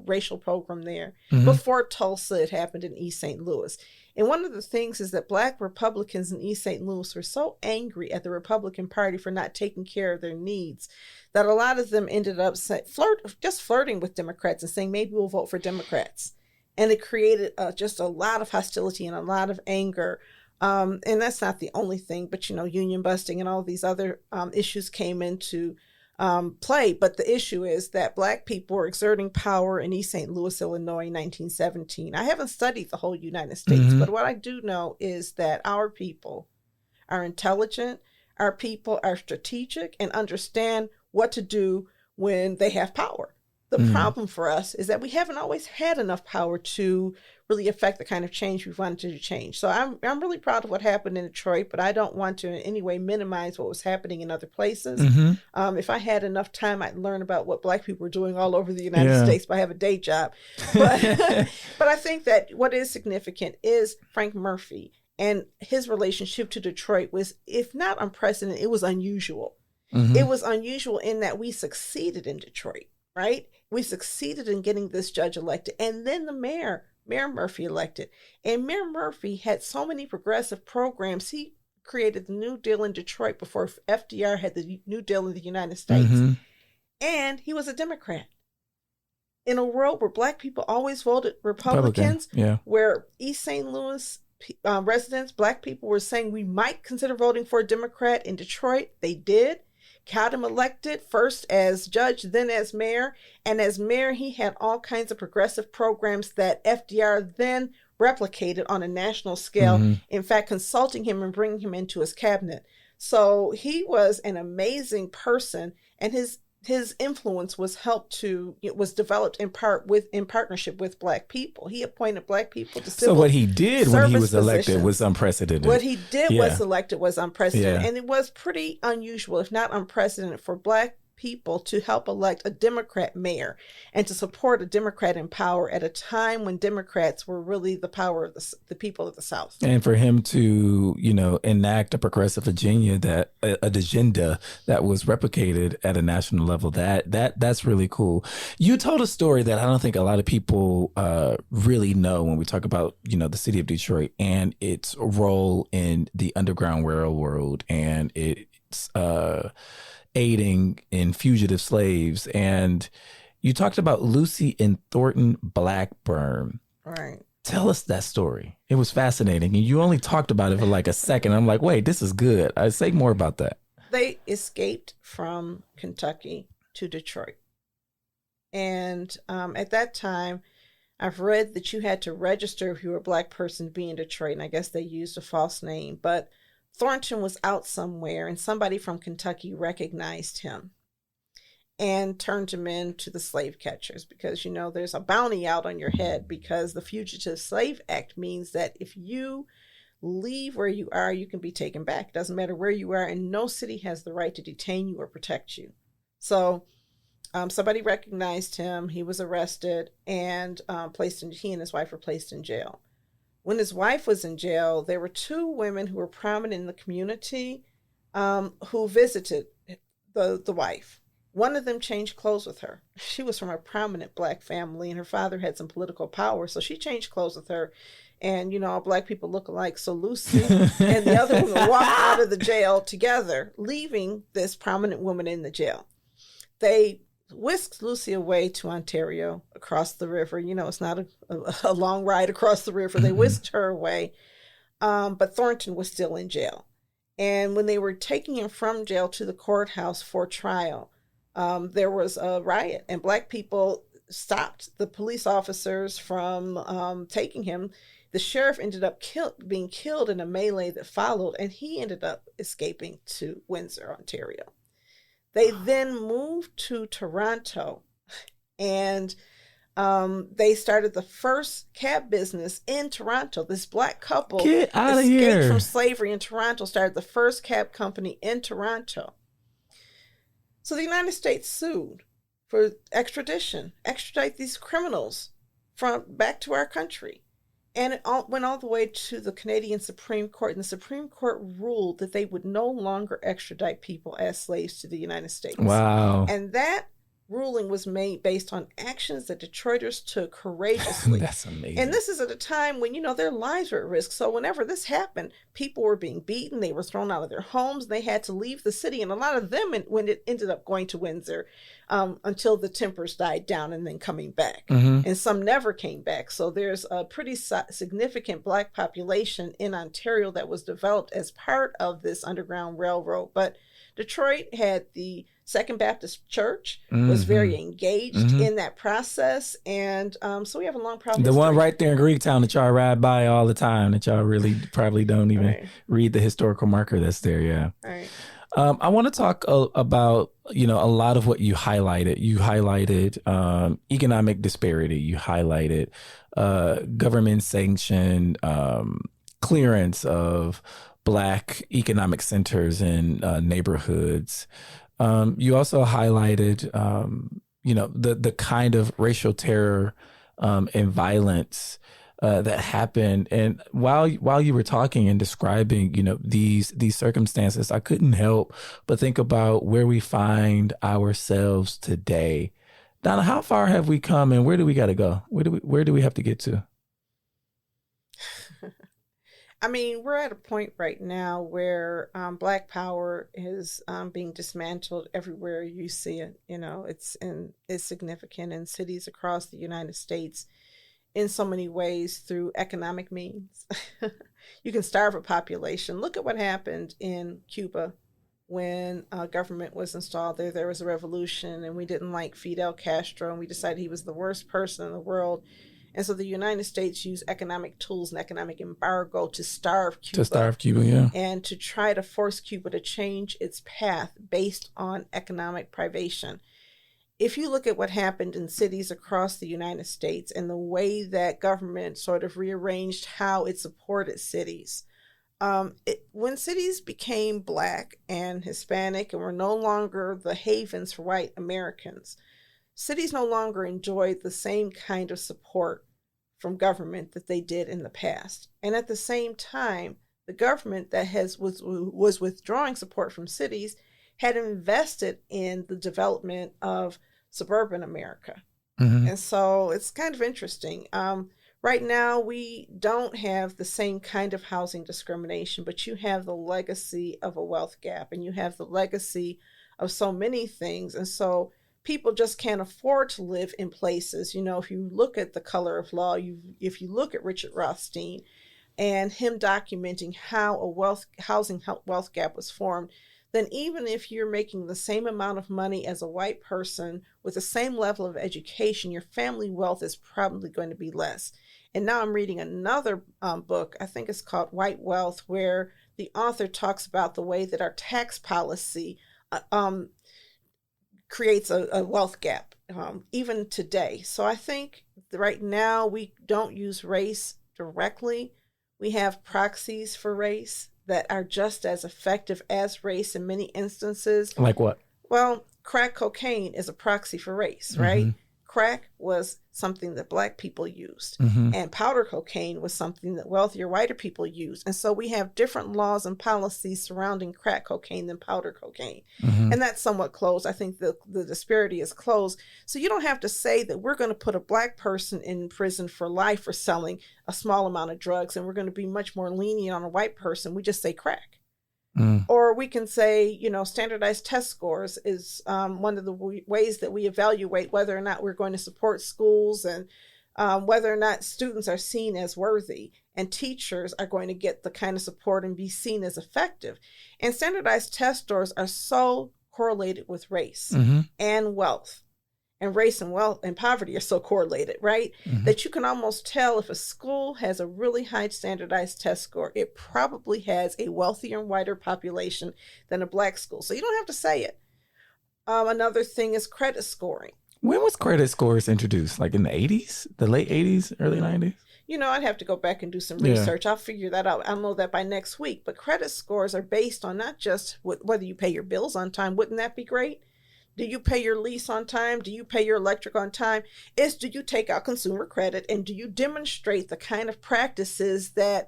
racial program there. Before Tulsa, it happened in East St. Louis. And one of the things is that Black Republicans in East St. Louis were so angry at the Republican Party for not taking care of their needs that a lot of them ended up flirting with Democrats and saying, maybe we'll vote for Democrats. And it created just a lot of hostility and a lot of anger. And that's not the only thing, but, union busting and all these other issues came into play. But the issue is that Black people were exerting power in East St. Louis, Illinois in 1917. I haven't studied the whole United States, but what I do know is that our people are intelligent, our people are strategic and understand what to do when they have power. The problem for us is that we haven't always had enough power to really affect the kind of change we've wanted to change. So I'm really proud of what happened in Detroit, but I don't want to in any way minimize what was happening in other places. If I had enough time, I'd learn about what Black people were doing all over the United States, but I have a day job. But, but I think that what is significant is Frank Murphy and his relationship to Detroit was, if not unprecedented, it was unusual. It was unusual in that we succeeded in Detroit, right? We succeeded in getting this judge elected. And then the Mayor Murphy elected. And Mayor Murphy had so many progressive programs. He created the New Deal in Detroit before FDR had the New Deal in the United States. And he was a Democrat. In a world where Black people always voted Republicans, where East St. Louis residents, Black people were saying we might consider voting for a Democrat in Detroit. They did. Got him elected first as judge, then as mayor. And as mayor, he had all kinds of progressive programs that FDR then replicated on a national scale. In fact, consulting him and bringing him into his cabinet. So he was an amazing person, and his influence was developed in partnership with Black people. He appointed Black people to civil. So what he did when he was elected was unprecedented. What he did was elected was unprecedented, and it was pretty unusual, if not unprecedented, for Black people to help elect a Democrat mayor and to support a Democrat in power at a time when Democrats were really the power of the people of the South. And for him to, enact a progressive agenda that was replicated at a national level, that's really cool. You told a story that I don't think a lot of people really know when we talk about, the city of Detroit and its role in the Underground Railroad and its aiding in fugitive slaves. And you talked about Lucy and Thornton Blackburn. Right. Tell us that story. It was fascinating. And you only talked about it for like a second. I'm like, wait, this is good. I'd say more about that. They escaped from Kentucky to Detroit. And at that time, I've read that you had to register if you were a Black person to be in Detroit. And I guess they used a false name. But Thornton was out somewhere, and somebody from Kentucky recognized him and turned him in to the slave catchers because, there's a bounty out on your head because the Fugitive Slave Act means that if you leave where you are, you can be taken back. It doesn't matter where you are, and no city has the right to detain you or protect you. So somebody recognized him. He was arrested and he and his wife were placed in jail. When his wife was in jail, there were two women who were prominent in the community who visited the wife. One of them changed clothes with her. She was from a prominent Black family, and her father had some political power, so she changed clothes with her. And, all Black people look alike. So Lucy and the other woman walked out of the jail together, leaving this prominent woman in the jail. They whisked Lucy away to Ontario across the river. It's not a long ride across the river. They whisked her away, but Thornton was still in jail. And when they were taking him from jail to the courthouse for trial, there was a riot, and Black people stopped the police officers from taking him. The sheriff ended up being killed in a melee that followed, and he ended up escaping to Windsor, Ontario. They then moved to Toronto, and they started the first cab business in Toronto. This Black couple escaped from slavery in Toronto, started the first cab company in Toronto. So the United States sued for extradition, extradite these criminals back to our country. And it went all the way to the Canadian Supreme Court, and the Supreme Court ruled that they would no longer extradite people as slaves to the United States. Wow. And that ruling was made based on actions that Detroiters took courageously. That's amazing. And this is at a time when, their lives were at risk. So whenever this happened, people were being beaten. They were thrown out of their homes. They had to leave the city. And a lot of them when it ended up going to Windsor until the tempers died down and then coming back. And some never came back. So there's a pretty significant Black population in Ontario that was developed as part of this Underground Railroad. But Detroit had the Second Baptist Church, was very engaged in that process. And so we have a long problem. The one right there in Greektown that y'all ride by all the time, that y'all really probably don't even read the historical marker that's there. Yeah. Right. I want to talk about, a lot of what you highlighted. You highlighted economic disparity. You highlighted government sanctioned clearance of Black economic centers in neighborhoods. You also highlighted, the kind of racial terror and violence that happened. And while you were talking and describing, these circumstances, I couldn't help but think about where we find ourselves today. Donna, how far have we come, and where do we got to go? Where do we have to get to? I mean, we're at a point right now where Black power is being dismantled everywhere you see it. It's significant in cities across the United States in so many ways through economic means. You can starve a population. Look at what happened in Cuba when government was installed there. There was a revolution, and we didn't like Fidel Castro, and we decided he was the worst person in the world. And so the United States used economic tools and economic embargo to starve Cuba. Yeah. And to try to force Cuba to change its path based on economic privation. If you look at what happened in cities across the United States and the way that government sort of rearranged how it supported cities, when cities became Black and Hispanic and were no longer the havens for white Americans, cities no longer enjoyed the same kind of support from government that they did in the past. And at the same time, the government that was withdrawing support from cities had invested in the development of suburban America. And so it's kind of interesting. Right now, we don't have the same kind of housing discrimination, but you have the legacy of a wealth gap, and you have the legacy of so many things. And so people just can't afford to live in places. If you look at The Color of Law, if you look at Richard Rothstein and him documenting how a housing wealth gap was formed, then even if you're making the same amount of money as a white person with the same level of education, your family wealth is probably going to be less. And now I'm reading another book, I think it's called White Wealth, where the author talks about the way that our tax policy creates a wealth gap, even today. So I think right now we don't use race directly. We have proxies for race that are just as effective as race in many instances. Like what? Well, crack cocaine is a proxy for race, right? Crack was something that Black people used, and powder cocaine was something that wealthier, whiter people used. And so we have different laws and policies surrounding crack cocaine than powder cocaine. And that's somewhat closed. I think the disparity is closed. So you don't have to say that we're going to put a Black person in prison for life for selling a small amount of drugs, and we're going to be much more lenient on a white person. We just say crack. Or we can say, standardized test scores is one of the ways that we evaluate whether or not we're going to support schools and whether or not students are seen as worthy and teachers are going to get the kind of support and be seen as effective. And standardized test scores are so correlated with race and wealth. And race and wealth and poverty are so correlated, right? That you can almost tell if a school has a really high standardized test score, it probably has a wealthier and whiter population than a Black school. So you don't have to say it. Another thing is credit scoring. When was credit scores introduced? Like in the 80s, the late 80s, early 90s? I'd have to go back and do some research. I'll figure that out. I'll know that by next week. But credit scores are based on not just whether you pay your bills on time. Wouldn't that be great? Do you pay your lease on time? Do you pay your electric on time? Do you take out consumer credit? And do you demonstrate the kind of practices that...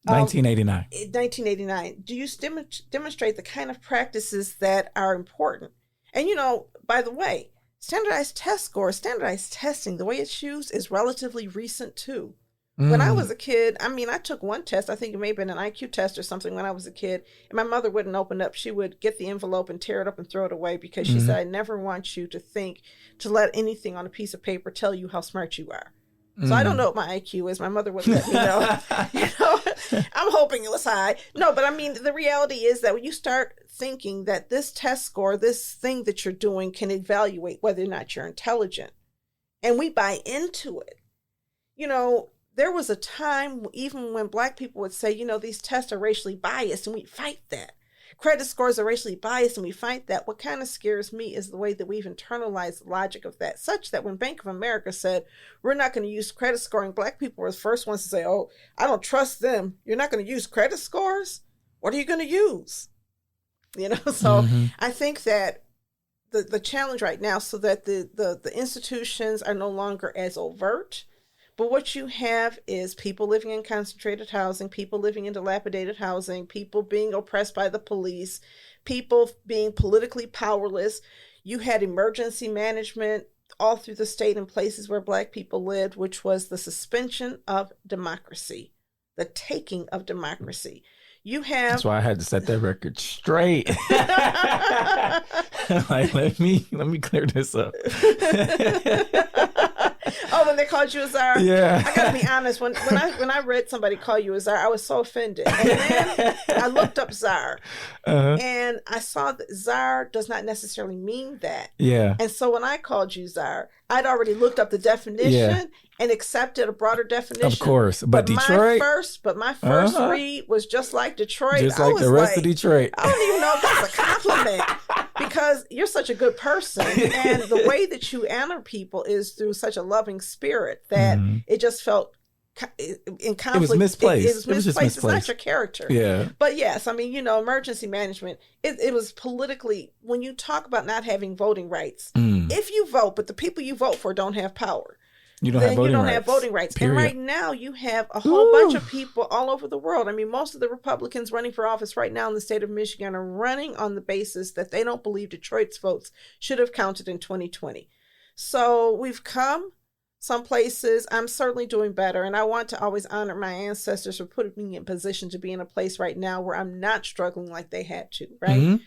1989. Do you demonstrate the kind of practices that are important? And, by the way, standardized test scores, standardized testing, the way it's used is relatively recent too. When I was a kid, I mean, I took one test. I think it may have been an IQ test or something when I was a kid. And my mother wouldn't open it up. She would get the envelope and tear it up and throw it away because she said, I never want you to think, to let anything on a piece of paper tell you how smart you are. So I don't know what my IQ is. My mother wouldn't let me know. I'm hoping it was high. No, but I mean, the reality is that when you start thinking that this test score, this thing that you're doing can evaluate whether or not you're intelligent, and we buy into it, there was a time even when Black people would say, these tests are racially biased, and we fight that. Credit scores are racially biased, and we fight that. What kind of scares me is the way that we've internalized the logic of that, such that when Bank of America said, we're not going to use credit scoring, Black people were the first ones to say, oh, I don't trust them. You're not going to use credit scores? What are you going to use? So I think that the challenge right now, so that the institutions are no longer as overt. But what you have is people living in concentrated housing, people living in dilapidated housing, people being oppressed by the police, people being politically powerless. You had emergency management all through the state in places where Black people lived, which was the suspension of democracy, the taking of democracy. You have. That's why I had to set that record straight. Like, let me clear this up. Oh, when they called you a czar? Yeah. I gotta be honest. When I read somebody call you a czar, I was so offended. And then I looked up czar, and I saw that czar does not necessarily mean that. Yeah. And so when I called you czar, I'd already looked up the definition and accepted a broader definition. Of course, but Detroit. My first read was just like Detroit. Just like the rest of Detroit. I don't even know if that's a compliment, because you're such a good person, and the way that you honor people is through such a loving spirit that it just felt in conflict. It was misplaced. It was misplaced. It's not your character. Yeah. But yes, I mean, emergency management, it was politically, when you talk about not having voting rights, if you vote, but the people you vote for don't have power, you don't have voting rights. Period. And right now you have a whole bunch of people all over the world. I mean, most of the Republicans running for office right now in the state of Michigan are running on the basis that they don't believe Detroit's votes should have counted in 2020. So we've come some places. I'm certainly doing better, and I want to always honor my ancestors for putting me in position to be in a place right now where I'm not struggling like they had to, right?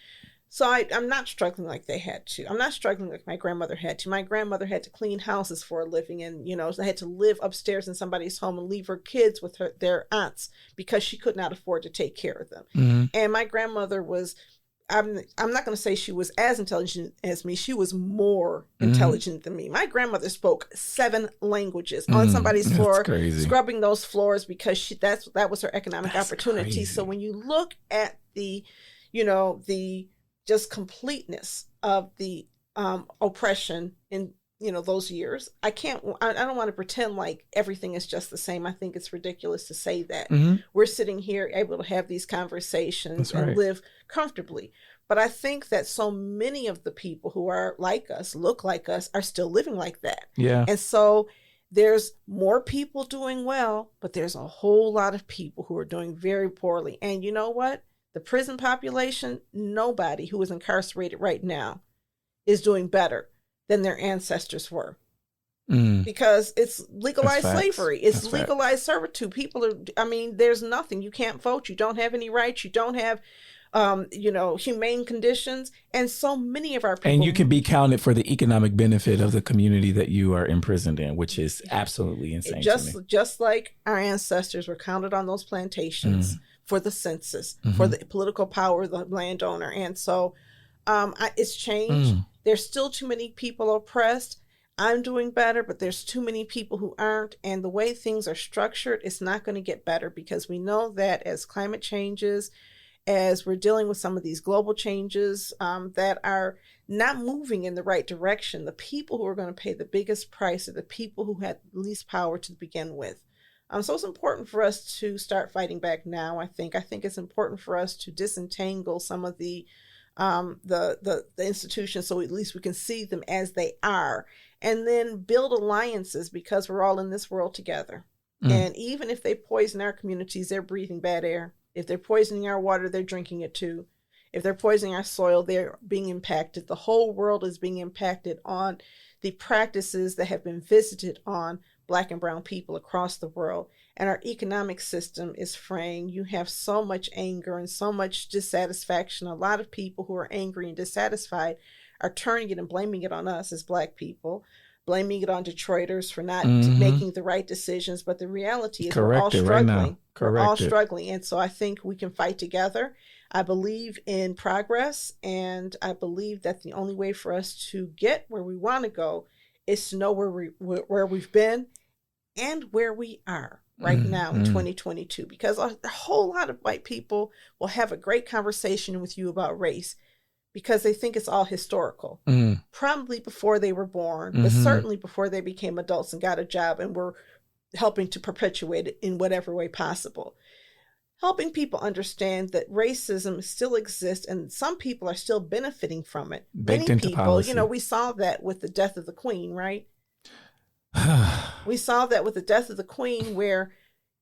So I'm not struggling like they had to. I'm not struggling like my grandmother had to. My grandmother had to clean houses for a living, and they had to live upstairs in somebody's home and leave her kids with their aunts because she could not afford to take care of them. And my grandmother was, I'm not going to say she was as intelligent as me. She was more intelligent than me. My grandmother spoke 7 languages on somebody's floor, scrubbing those floors because that was her economic opportunity. Crazy. So when you look at the just completeness of the oppression in those years, I don't want to pretend like everything is just the same. I think it's ridiculous to say that. We're sitting here able to have these conversations and live comfortably. But I think that so many of the people who are like us, look like us, are still living like that. Yeah. And so there's more people doing well, but there's a whole lot of people who are doing very poorly. And you know what? The prison population, nobody who is incarcerated right now is doing better than their ancestors were. Because it's legalized slavery. It's legalized servitude. There's nothing. You can't vote. You don't have any rights. You don't have, humane conditions. And so many of our people. And you can be counted for the economic benefit of the community that you are imprisoned in, which is absolutely insane. Just like our ancestors were counted on those plantations for the census, for the political power of the landowner. And so it's changed. There's still too many people oppressed. I'm doing better, but there's too many people who aren't. And the way things are structured, it's not going to get better, because we know that as climate changes, as we're dealing with some of these global changes that are not moving in the right direction, the people who are going to pay the biggest price are the people who had least power to begin with. So it's important for us to start fighting back now. I think it's important for us to disentangle some of the institutions, so at least we can see them as they are, and then build alliances, because we're all in this world together. And even if they poison our communities, they're breathing bad air. If they're poisoning our water, they're drinking it too. If they're poisoning our soil, they're being impacted. The whole world is being impacted on the practices that have been visited on Black and brown people across the world. And our economic system is fraying. You have so much anger and so much dissatisfaction. A lot of people who are angry and dissatisfied are turning it and blaming it on us as Black people, blaming it on Detroiters for not making the right decisions. But the reality is we're all struggling. We're all struggling. And so I think we can fight together. I believe in progress, and I believe that the only way for us to get where we want to go is to know where we've been and where we are right now in 2022. Because a whole lot of white people will have a great conversation with you about race because they think it's all historical, probably before they were born, but certainly before they became adults and got a job and were helping to perpetuate it in whatever way possible. Helping people understand that racism still exists and some people are still benefiting from it. Baked Many into people, policy. we saw that with the death of the Queen, right? We saw that with the death of the Queen, where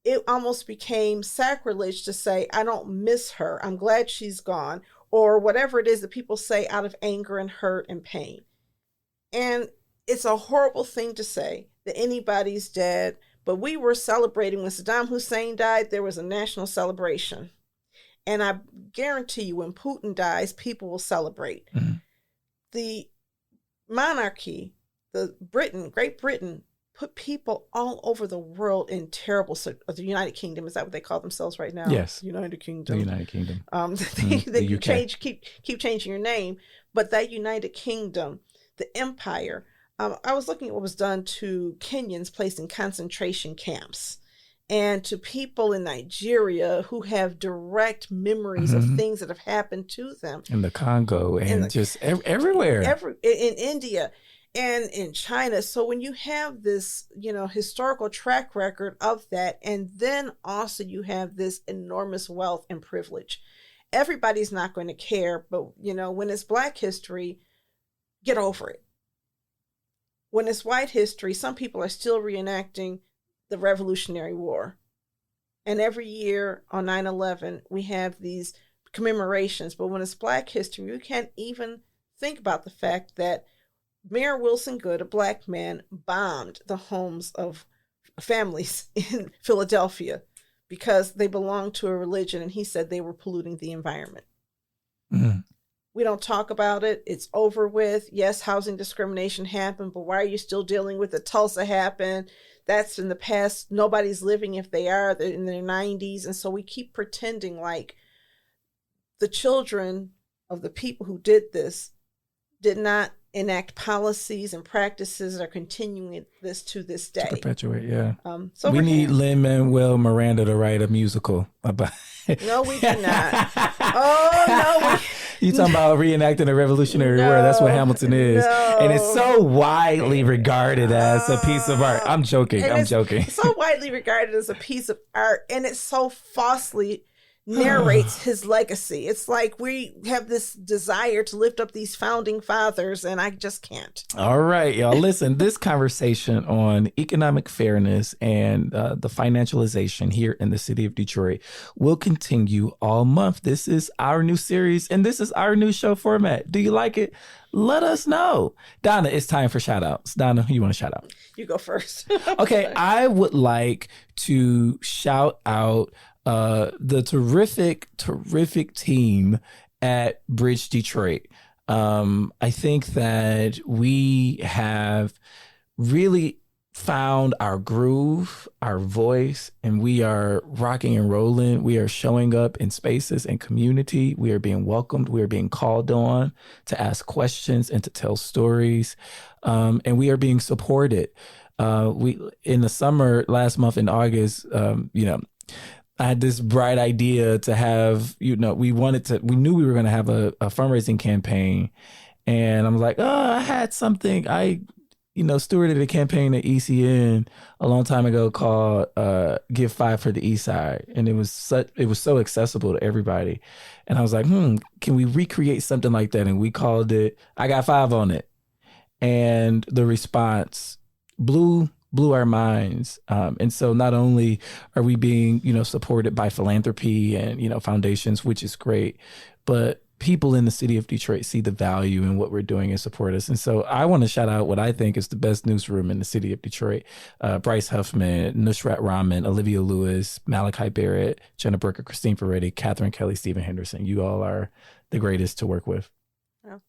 it almost became sacrilege to say, I don't miss her. I'm glad she's gone, or whatever it is that people say out of anger and hurt and pain. And it's a horrible thing to say that anybody's dead. But we were celebrating when Saddam Hussein died, there was a national celebration. And I guarantee you when Putin dies, people will celebrate. The monarchy, Great Britain, put people all over the world in terrible, the United Kingdom, is that what they call themselves right now? Yes. United Kingdom. The United Kingdom. They the UK. keep changing your name. But that United Kingdom, the empire, I was looking at what was done to Kenyans placed in concentration camps and to people in Nigeria who have direct memories of things that have happened to them. In the Congo and just everywhere. In India and in China. So when you have this, historical track record of that, and then also you have this enormous wealth and privilege, everybody's not going to care. But, when it's Black history, get over it. When it's white history, some people are still reenacting the Revolutionary War. And every year on 9/11, we have these commemorations. But when it's Black history, you can't even think about the fact that Mayor Wilson Goode, a Black man, bombed the homes of families in Philadelphia because they belonged to a religion, and he said they were polluting the environment. We don't talk about it. It's over with. Yes, housing discrimination happened, but why are you still dealing with it? Tulsa happened. That's in the past. Nobody's living if they are. They're in their 90s. And so we keep pretending like the children of the people who did this did not enact policies and practices that are continuing this to this day. To perpetuate, yeah. So we need Lin-Manuel Miranda to write a musical about it. No, we do not. Oh, no. You talking about reenacting the Revolutionary War. That's what Hamilton is. No. And it's so widely regarded as a piece of art. I'm joking. It's so widely regarded as a piece of art. And it's so falsely narrates his legacy. It's like we have this desire to lift up these founding fathers, and I just can't. All right, y'all. Listen, this conversation on economic fairness and the financialization here in the city of Detroit will continue all month. This is our new series, and this is our new show format. Do you like it? Let us know. Donna, it's time for shout outs. Donna, who you want to shout out? You go first. Okay, I would like to shout out the terrific team at Bridge Detroit. I think that we have really found our groove, our voice, and we are rocking and rolling. We are showing up in spaces and community. We are being welcomed. We are being called on to ask questions and to tell stories. And we are being supported. We in the summer, last month in August, I had this bright idea to have, we knew we were going to have a fundraising campaign. And I was like, I had something. I, stewarded a campaign at ECN a long time ago called Give 5 for the East Side. And it was so accessible to everybody. And I was like, can we recreate something like that? And we called it, I Got 5 on It. And the response blew our minds. And so not only are we being, supported by philanthropy and, foundations, which is great, but people in the city of Detroit see the value in what we're doing and support us. And so I want to shout out what I think is the best newsroom in the city of Detroit. Bryce Huffman, Nusrat Rahman, Olivia Lewis, Malachi Barrett, Jenna Burker, Christine Ferretti, Catherine Kelly, Stephen Henderson. You all are the greatest to work with. Well,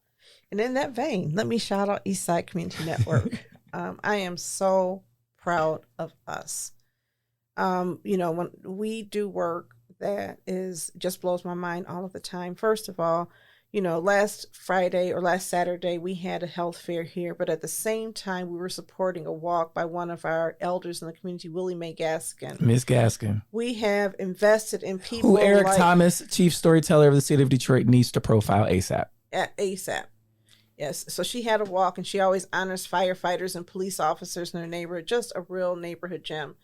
and in that vein, let me shout out Eastside Community Network. I am so proud of us. When we do work that just blows my mind all of the time. First of all, last Friday or last Saturday, we had a health fair here, but at the same time, we were supporting a walk by one of our elders in the community, Willie Mae Gaskin. Miss Gaskin. We have invested in people who Eric Thomas, chief storyteller of the city of Detroit, needs to profile ASAP. ASAP. Yes. So she had a walk, and she always honors firefighters and police officers in her neighborhood. Just a real neighborhood gem.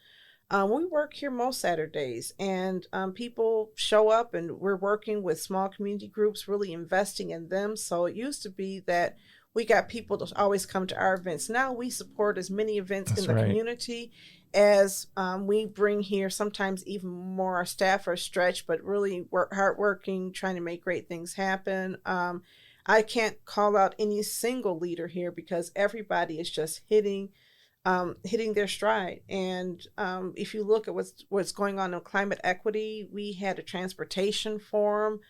We work here most Saturdays, and people show up, and we're working with small community groups, really investing in them. So it used to be that we got people to always come to our events. Now we support as many events in the community as we bring here. Sometimes even more. Our staff are stretched, but really hardworking, trying to make great things happen. I can't call out any single leader here because everybody is just hitting their stride. And if you look at what's going on in climate equity, we had a transportation forum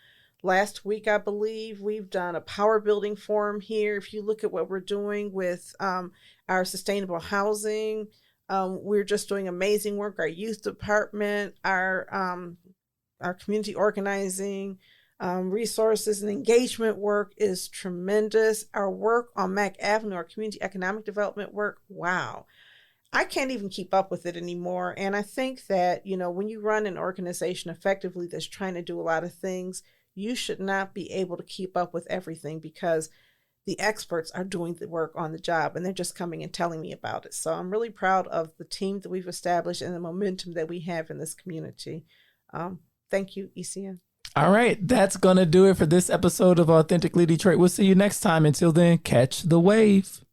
last week, I believe. We've done a power building forum here. If you look at what we're doing with our sustainable housing, we're just doing amazing work. Our youth department, our community organizing, resources and engagement work is tremendous. Our work on Mack Avenue, our community economic development work, wow. I can't even keep up with it anymore. And I think that, when you run an organization effectively that's trying to do a lot of things, you should not be able to keep up with everything because the experts are doing the work on the job and they're just coming and telling me about it. So I'm really proud of the team that we've established and the momentum that we have in this community. Thank you, ECN. All right, that's going to do it for this episode of Authentically Detroit. We'll see you next time. Until then, catch the wave.